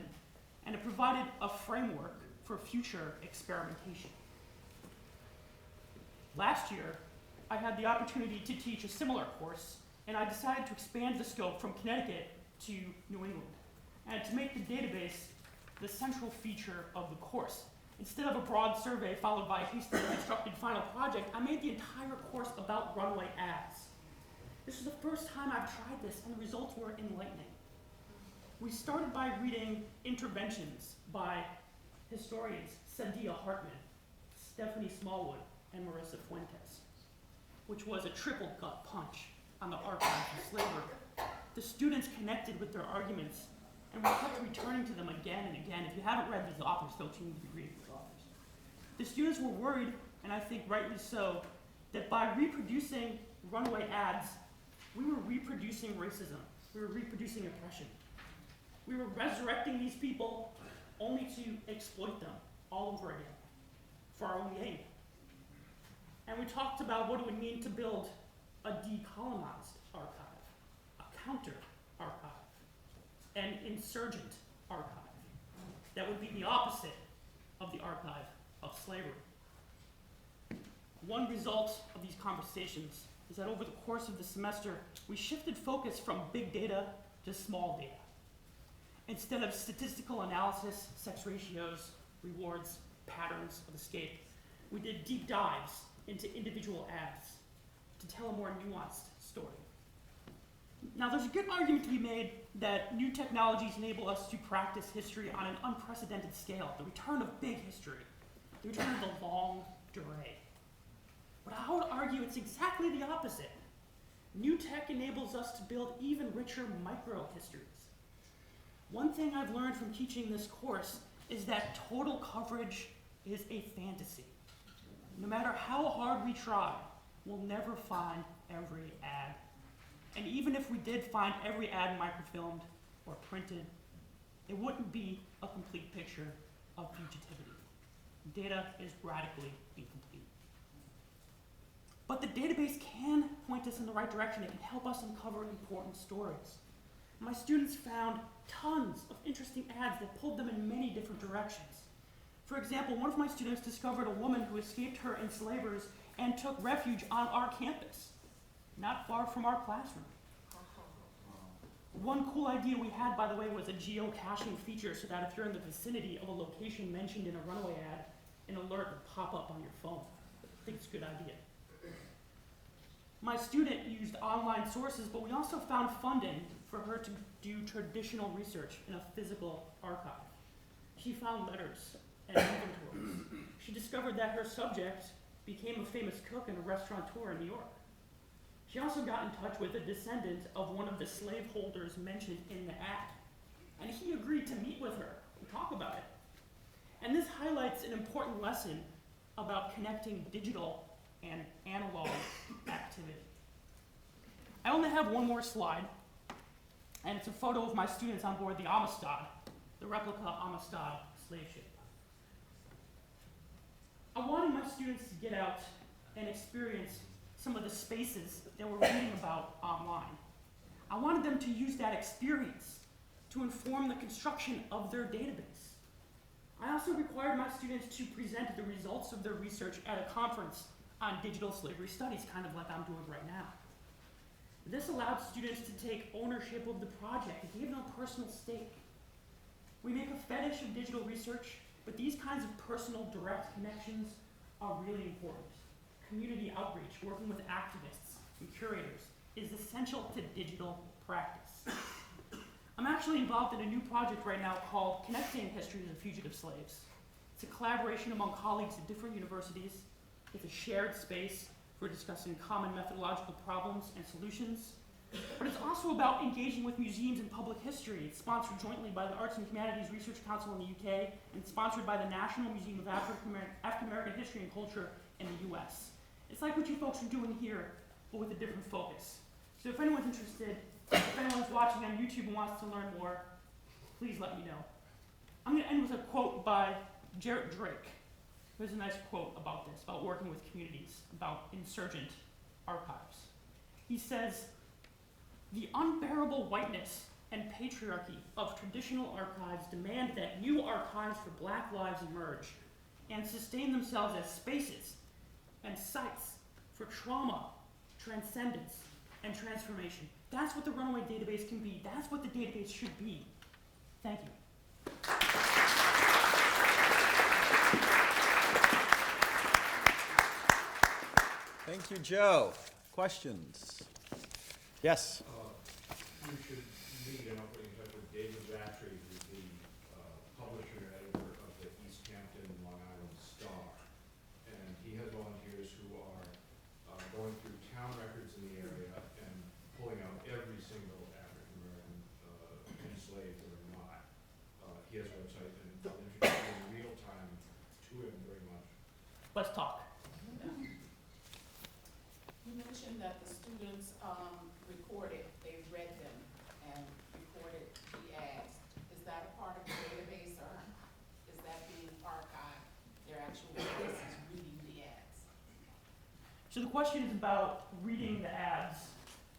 And it provided a framework for future experimentation. Last year, I had the opportunity to teach a similar course, and I decided to expand the scope from Connecticut to New England, and to make the database the central feature of the course. Instead of a broad survey followed by a hastily constructed final project, I made the entire course about runaway ads. This is the first time I've tried this, and the results were enlightening. We started by reading interventions by historians Sadia Hartman, Stephanie Smallwood, and Marissa Fuentes, which was a triple gut punch on the archives of slavery. The students connected with their arguments, and we kept returning to them again and again. If you haven't read these authors, folks, you need to be reading these authors. The students were worried, and I think rightly so, that by reproducing runaway ads, we were reproducing racism. We were reproducing oppression. We were resurrecting these people only to exploit them all over again for our own gain. And we talked about what it would mean to build a decolonized archive, a counter archive, an insurgent archive that would be the opposite of the archive of slavery. One result of these conversations is that over the course of the semester, we shifted focus from big data to small data. Instead of statistical analysis, sex ratios, rewards, patterns of escape, we did deep dives into individual ads to tell a more nuanced story. Now, there's a good argument to be made that new technologies enable us to practice history on an unprecedented scale, the return of big history, the return of the longue durée. But I would argue it's exactly the opposite. New tech enables us to build even richer micro-histories. One thing I've learned from teaching this course is that total coverage is a fantasy. No matter how hard we try, we'll never find every ad. And even if we did find every ad microfilmed or printed, it wouldn't be a complete picture of fugitivity. Data is radically incomplete. But the database can point us in the right direction. It can help us uncover important stories. My students found tons of interesting ads that pulled them in many different directions. For example, one of my students discovered a woman who escaped her enslavers and took refuge on our campus, not far from our classroom. One cool idea we had, by the way, was a geocaching feature so that if you're in the vicinity of a location mentioned in a runaway ad, an alert would pop up on your phone. I think it's a good idea. My student used online sources, but we also found funding for her to do traditional research in a physical archive. She found letters and inventories. She discovered that her subject became a famous cook and a restaurateur in New York. She also got in touch with a descendant of one of the slaveholders mentioned in the ad, and he agreed to meet with her and talk about it. And this highlights an important lesson about connecting digital and analog activity. I only have one more slide, and it's a photo of my students on board the Amistad, the replica Amistad slave ship. I wanted my students to get out and experience some of the spaces that we're reading about online. I wanted them to use that experience to inform the construction of their database. I also required my students to present the results of their research at a conference on digital slavery studies, kind of like I'm doing right now. This allowed students to take ownership of the project. It gave them a personal stake. We make a fetish of digital research, but these kinds of personal, direct connections are really important. Community outreach, working with activists and curators, is essential to digital practice. I'm actually involved in a new project right now called Connecting Histories of Fugitive Slaves. It's a collaboration among colleagues at different universities. It's a shared space for discussing common methodological problems and solutions. But it's also about engaging with museums and public history. It's sponsored jointly by the Arts and Humanities Research Council in the UK and sponsored by the National Museum of African American History and Culture in the US. It's like what you folks are doing here, but with a different focus. So if anyone's interested, if anyone's watching on YouTube and wants to learn more, please let me know. I'm going to end with a quote by Jarrett Drake. There's a nice quote about this, about working with communities, about insurgent archives. He says, "The unbearable whiteness and patriarchy of traditional archives demand that new archives for Black lives emerge and sustain themselves as spaces and sites for trauma, transcendence, and transformation." That's what the Runaway database can be. That's what the database should be. Thank you. Thank you, Joe. Questions? Yes? You should meet and I'll put you in touch with David Battery, who's the publisher and editor of the East Hampton, Long Island Star. And he has volunteers who are going through town records in the area and pulling out every single African-American enslaved or not. He has a website and I'll introduce you in real time to him very much. Let's talk. You mentioned that the students recorded, they read them and recorded the ads. Is that a part of the database or is that being archived, their actual voices reading the ads? So the question is about reading the ads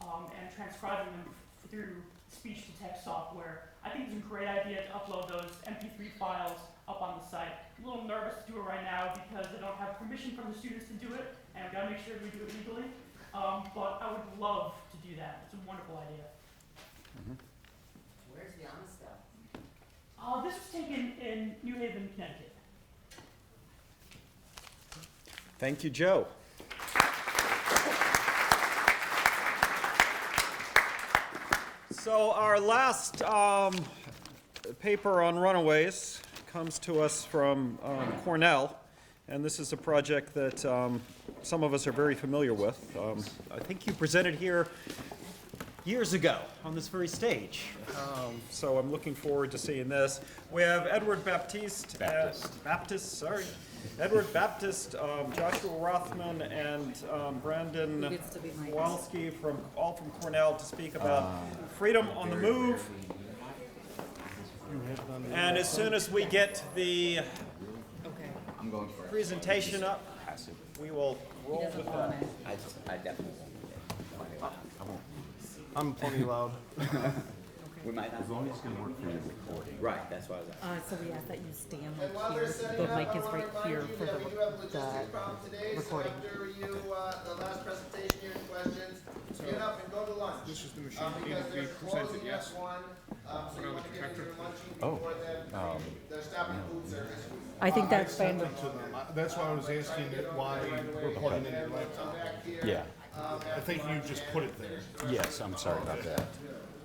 and transcribing them through speech-to-text software. I think it's a great idea to upload those MP3 files up on the site. I'm a little nervous to do it right now because I don't have permission from the students to do it, and I've got to make sure we do it legally. But I would love to do that. It's a wonderful idea. Where's the honest stuff? This was taken in New Haven, Connecticut. Thank you, Joe. So our last paper on runaways comes to us from Cornell, and this is a project that some of us are very familiar with. I think you presented here years ago on this very stage, so I'm looking forward to seeing this. We have Edward Edward Baptist, Joshua Rothman, and Brandon Kowalski all from Cornell to speak about freedom on the move. And as soon as we get the presentation up, we will roll with that. I definitely won't. I'm plenty loud. We might not. As long as it's going to work for your recording. Right, that's why I was asking. So we ask that you stand like here. The mic is right here for the recording. After you, the last presentation, your questions, get up and go to lunch. This is the machine Because being they're presented, closing yes? at 1, so you want to get into your lunching Oh, before they're stopping food service. I think that's I sent them to them. That's why I was asking why we're plugging in your laptop. Yeah. I think you just put it there. Yes, I'm sorry about that.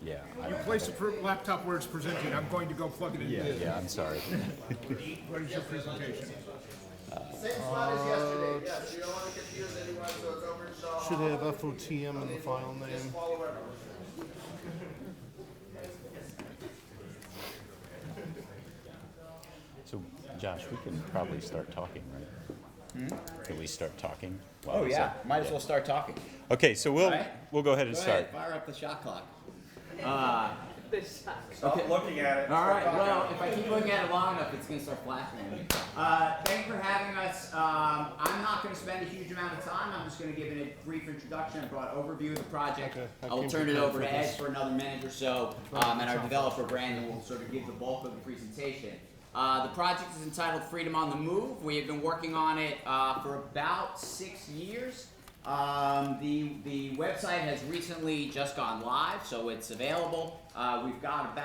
Yeah. You place the laptop where it's presented. I'm going to go plug it in. Yeah, I'm sorry. What is your presentation? Same spot as yesterday, yes, you don't want to confuse anyone, so it's over to Shaw. Should have FOTM in the file name. Just follow everyone. So, Josh, we can probably start talking, right? Can we start talking? Oh yeah, might as well start talking. Okay, so we'll go ahead and Go start. ahead, fire up the shot clock. Stop looking at it. All right. Well, if I keep looking at it long enough, it's going to start flashing. Thank you for having us. I'm not going to spend a huge amount of time. I'm just going to give it a brief introduction, a broad overview of the project. Okay, I will turn it over to Ed for another minute or so, and our developer Brandon will sort of give the bulk of the presentation. The project is entitled Freedom on the Move. We have been working on it for about 6 years. The website has recently just gone live, so it's available. We've got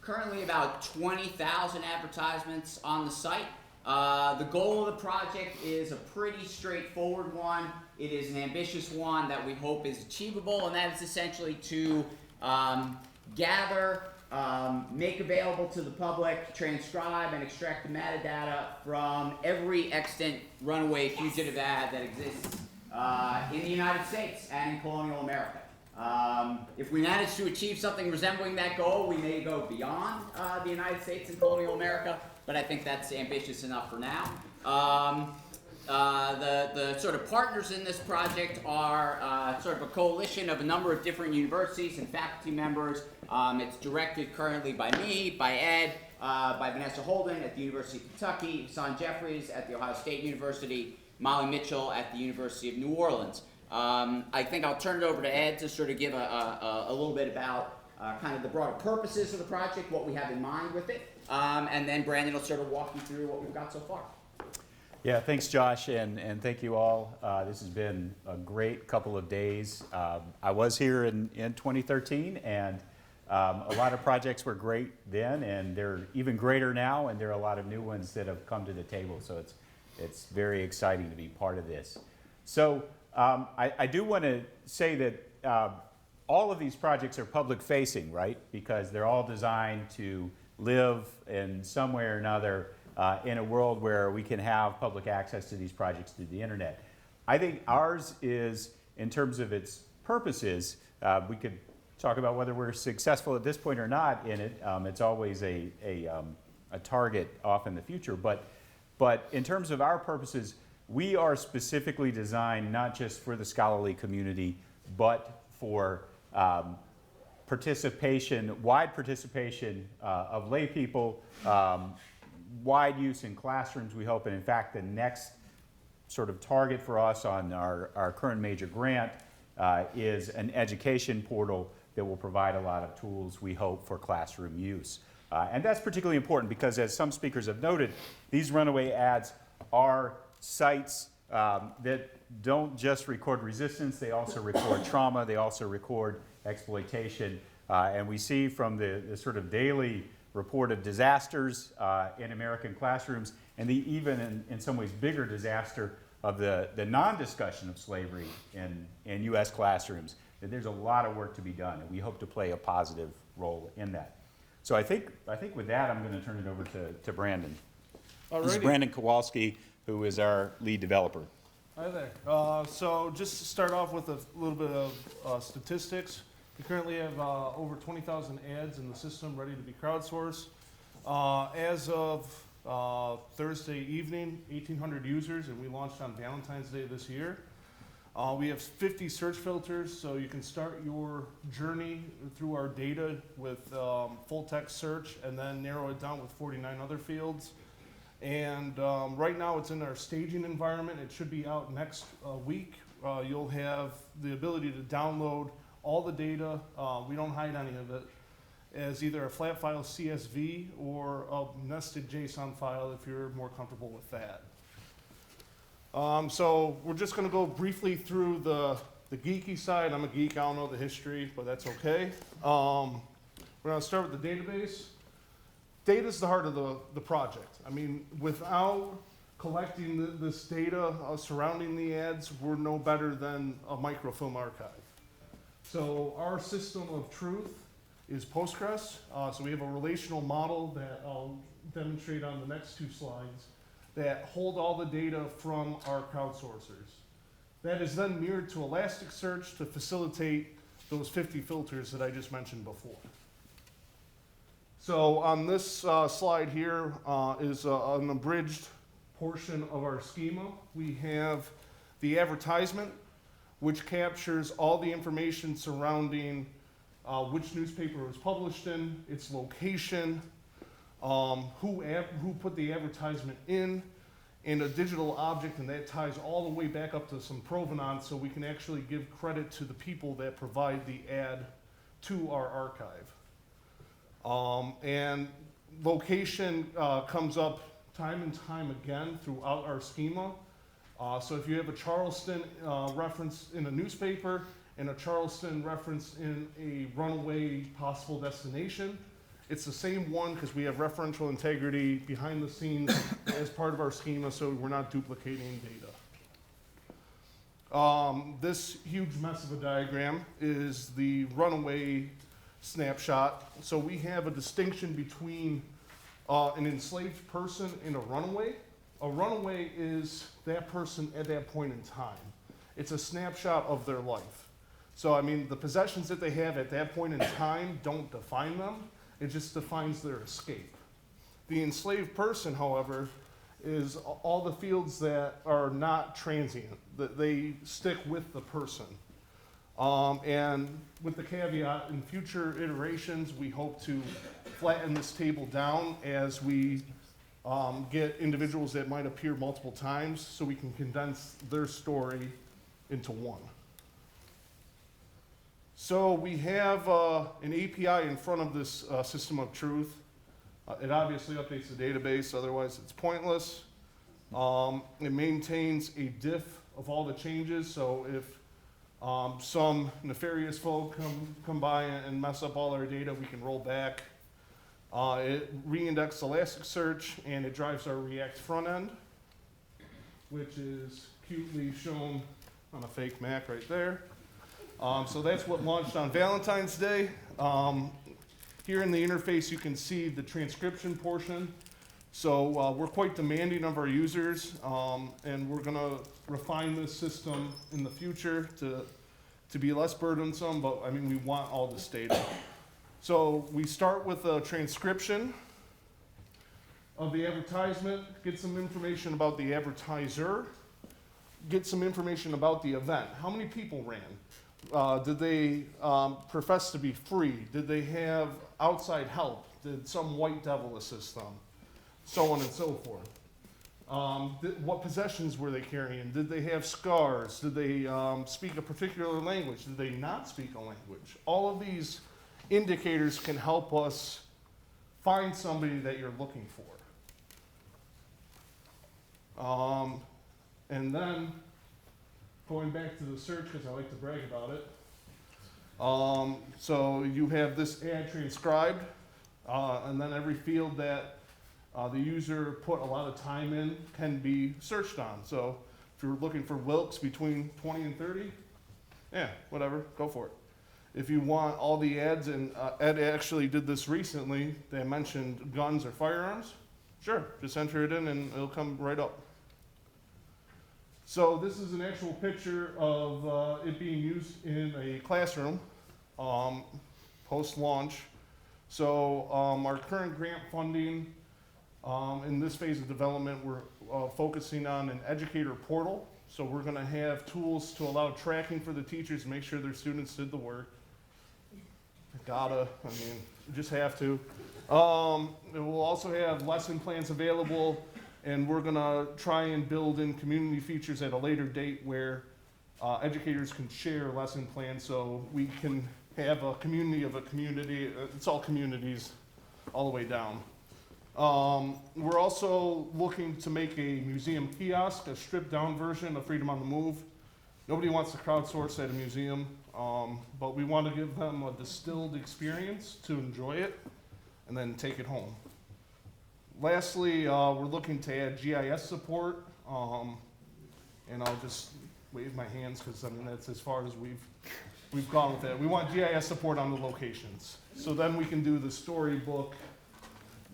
currently about 20,000 advertisements on the site. The goal of the project is a pretty straightforward one. It is an ambitious one that we hope is achievable, and that is essentially to gather, make available to the public, transcribe, and extract the metadata from every extant runaway fugitive ad that exists in the United States and in colonial America. If we manage to achieve something resembling that goal, we may go beyond the United States and colonial America, but I think that's ambitious enough for now. The sort of partners in this project are sort of a coalition of a number of different universities and faculty members. It's directed currently by me, by Ed, by Vanessa Holden at the University of Kentucky, Hassan Jeffries at the Ohio State University, Molly Mitchell at the University of New Orleans. I think I'll turn it over to Ed to sort of give a little bit about kind of the broader purposes of the project, what we have in mind with it, and then Brandon will sort of walk you through what we've got so far. Yeah, thanks, Josh, and thank you all. This has been a great couple of days. I was here in 2013, and a lot of projects were great then, and they're even greater now, and there are a lot of new ones that have come to the table, so it's very exciting to be part of this. So I do want to say that all of these projects are public-facing, right? Because they're all designed to live in some way or another in a world where we can have public access to these projects through the internet. I think ours is, in terms of its purposes, we could talk about whether we're successful at this point or not in it. It's always a target off in the future. But in terms of our purposes, we are specifically designed not just for the scholarly community, but for participation, wide participation of lay people, wide use in classrooms, we hope. And in fact, the next sort of target for us on our current major grant is an education portal that will provide a lot of tools, we hope, for classroom use. And that's particularly important because, as some speakers have noted, these Runaway ads are sites that don't just record resistance, they also record trauma, they also record exploitation. And we see from the sort of daily report of disasters in American classrooms, and the even in some ways bigger disaster of the non-discussion of slavery in U.S. classrooms, that there's a lot of work to be done, and we hope to play a positive role in that. So I think with that, I'm going to turn it over to Brandon. Alrighty. This is Brandon Kowalski, who is our lead developer. Hi there. So just to start off with a little bit of statistics, we currently have over 20,000 ads in the system ready to be crowdsourced. As of Thursday evening, 1,800 users, and we launched on Valentine's Day this year. We have 50 search filters, so you can start your journey through our data with full text search and then narrow it down with 49 other fields. And right now it's in our staging environment. It should be out next week. You'll have the ability to download all the data. We don't hide any of it as either a flat file CSV or a nested JSON file if you're more comfortable with that. So we're just going to go briefly through the geeky side. I'm a geek, I don't know the history, but that's okay. We're going to start with the database. Data is the heart of the project. I mean, without collecting this data surrounding the ads, we're no better than a microfilm archive. So our system of truth is Postgres. So we have a relational model that I'll demonstrate on the next two slides that hold all the data from our crowdsourcers. That is then mirrored to Elasticsearch to facilitate those 50 filters that I just mentioned before. So on this slide here is an abridged portion of our schema. We have the advertisement, which captures all the information surrounding which newspaper it was published in, its location, who put the advertisement in a digital object, and that ties all the way back up to some provenance so we can actually give credit to the people that provide the ad to our archive. And location comes up time and time again throughout our schema. So if you have a Charleston reference in a newspaper and a Charleston reference in a Runaway possible destination, it's the same one because we have referential integrity behind the scenes as part of our schema, so we're not duplicating data. This huge mess of a diagram is the Runaway snapshot. So we have a distinction between an enslaved person and a runaway. A runaway is that person at that point in time. It's a snapshot of their life. So, I mean, the possessions that they have at that point in time don't define them. It just defines their escape. The enslaved person, however, is all the fields that are not transient, that they stick with the person. And with the caveat, in future iterations, we hope to flatten this table down as we get individuals that might appear multiple times so we can condense their story into one. So we have an API in front of this system of truth. It obviously updates the database, otherwise it's pointless. It maintains a diff of all the changes, so if some nefarious folk come by and mess up all our data, we can roll back. It re-indexes Elasticsearch, and it drives our React front end, which is cutely shown on a fake Mac right there. So that's what launched on Valentine's Day. Here in the interface, you can see the transcription portion. So we're quite demanding of our users, and we're gonna refine this system in the future to be less burdensome, but I mean, we want all this data. So we start with a transcription of the advertisement, get some information about the advertiser, get some information about the event. How many people ran? Did they profess to be free? Did they have outside help? Did some white devil assist them? So on and so forth. What possessions were they carrying? Did they have scars? Did they speak a particular language? Did they not speak a language? All of these indicators can help us find somebody that you're looking for. And then, going back to the search, because I like to brag about it. So you have this ad transcribed, and then every field that the user put a lot of time in can be searched on. So if you're looking for Wilkes between 20 and 30, yeah, whatever, go for it. If you want all the ads, and Ed actually did this recently, they mentioned guns or firearms, sure, just enter it in and it'll come right up. So this is an actual picture of it being used in a classroom post-launch. So our current grant funding, in this phase of development, we're focusing on an educator portal. So we're going to have tools to allow tracking for the teachers to make sure their students did the work. You just have to. It will also have lesson plans available, and we're going to try and build in community features at a later date where educators can share lesson plans so we can have a community of a community. It's all communities all the way down. We're also looking to make a museum kiosk, a stripped down version of Freedom on the Move. Nobody wants to crowdsource at a museum, but we want to give them a distilled experience to enjoy it and then take it home. Lastly, we're looking to add GIS support, and I'll just wave my hands because I mean that's as far as we've gone with that. We want GIS support on the locations, so then we can do the storybook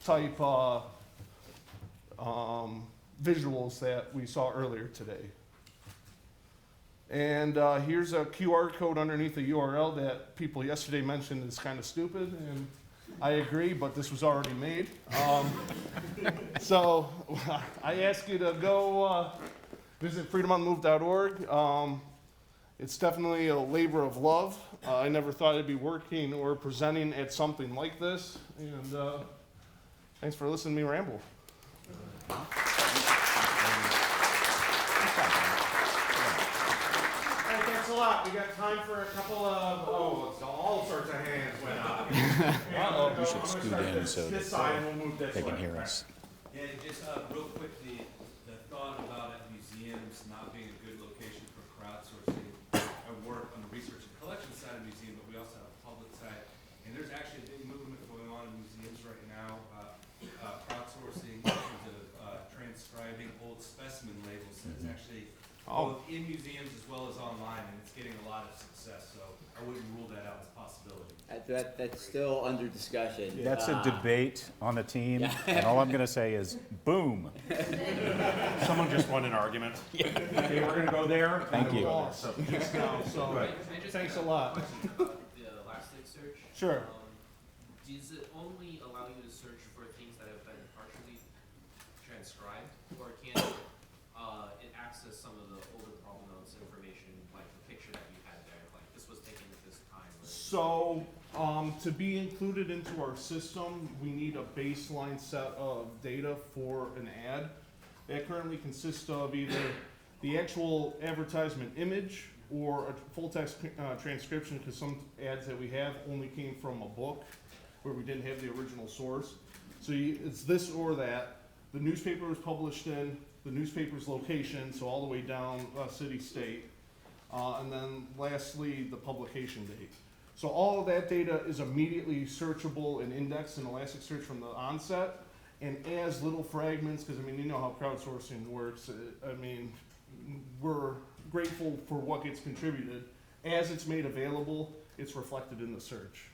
type visuals that we saw earlier today. And here's a QR code underneath the URL that people yesterday mentioned is kind of stupid, and I agree, but this was already made. So I ask you to go visit freedomonthemove.org. It's definitely a labor of love. I never thought I'd be working or presenting at something like this, and thanks for listening to me ramble. Hey, thanks a lot. We got time for a couple of, all sorts of hands went up. You should scoot in so this side and we'll move this they can way. hear us. Yeah, just real quick, the thought about museums not being a good location for crowdsourcing. I work on the research and collection side of the museum, but we also have a public side. And there's actually a big movement going on in museums right now, crowdsourcing in terms of transcribing old specimen labels. It's actually both in museums as well as online, and it's getting a lot of success. So I wouldn't rule that out as a possibility. That's still under discussion. That's a debate on the team, and all I'm going to say is, boom. Someone just won an argument. Okay, we're going to go there. Thank you. Just now, so thanks a lot. The Elasticsearch. Sure. Does it only allow you to search for things that have been partially transcribed, So, to be included into our system, we need a baseline set of data for an ad. That currently consists of either the actual advertisement image or a full text transcription, because some ads that we have only came from a book where we didn't have the original source. So it's this or that. The newspaper was published in, the newspaper's location, so all the way down city, state. And then lastly, the publication date. So all of that data is immediately searchable and indexed in Elasticsearch from the onset. And as little fragments, because I mean, you know how crowdsourcing works. I mean, we're grateful for what gets contributed. As it's made available, it's reflected in the search.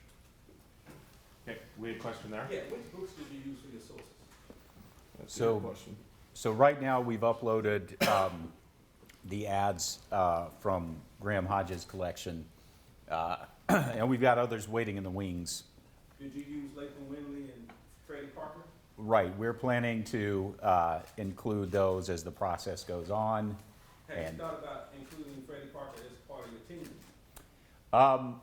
Okay, we had a question there? Yeah, which books did you use for your sources? That's a good question. So right now we've uploaded the ads from Graham Hodges' collection, and we've got others waiting in the wings. Did you use Latham Winley and Freddie Parker? Right, we're planning to include those as the process goes on. Have you thought about including Freddie Parker as part of your team?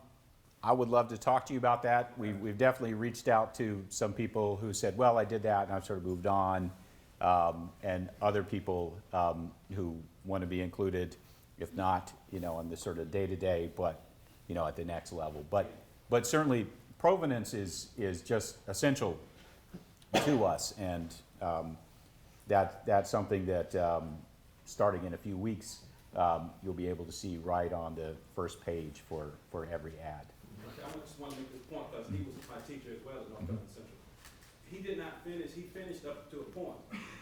I would love to talk to you about that. We've definitely reached out to some people who said, well, I did that and I've sort of moved on, and other people who want to be included, if not, you know, on the sort of day-to-day, but, you know, at the next level. But certainly provenance is just essential to us, and that's something that starting in a few weeks, you'll be able to see right on the first page for every ad. Okay, I just want to make this point because he was my teacher as well at North Carolina Central. He did not finish, he finished up to a point.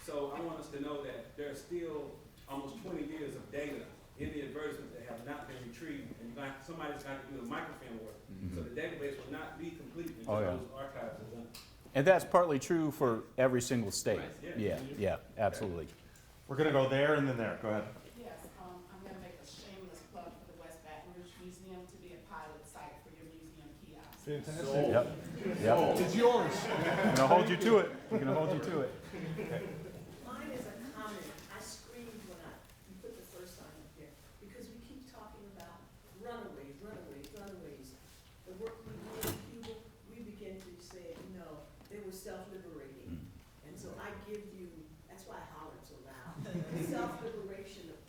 So I want us to know that there's still almost 20 years of data in the advertisement that have not been retrieved, and somebody's got to do the microfilm work. So the database will not be complete until those archives are done. And that's partly true for every single state. Right. Yeah, absolutely. We're going to go there and then there. Go ahead. Yes, I'm going to make a shameless plug for the West Baton Rouge Museum to be a pilot site for your museum kiosk. Fantastic. Yep. It's yours. I'm going to hold you to it. I'm going to hold you to it. Mine is a comment. I screamed when you put the first sign up there, because we keep talking about runaways. The work we did in Cuba, we begin to say, no, they were self-liberating. And so I give you, that's why I hollered so loud. Self-liberation of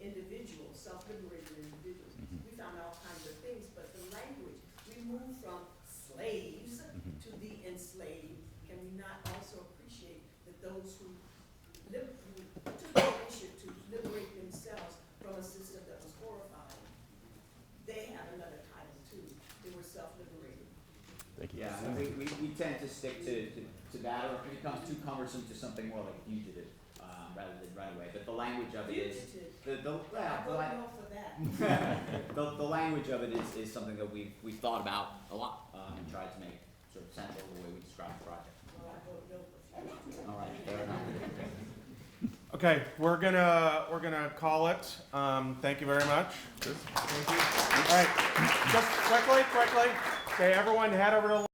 individuals, self-liberating individuals. We found all kinds of things, but the language, we moved from slaves to the enslaved. Can we not also appreciate that those who took the initiative to liberate themselves from a system that was horrifying, they had another title too. They were self-liberating. Thank you. Yeah, I mean, we tend to stick to that, or if it becomes too cumbersome, to something more like fugitive, rather than runaway. But the language of it is the language of it is something that we've thought about a lot, and tried to make sort of central the way we describe the project. All right, fair enough. Okay, we're gonna call it. Thank you very much. Thank you. All right, just quickly. Okay, everyone head over to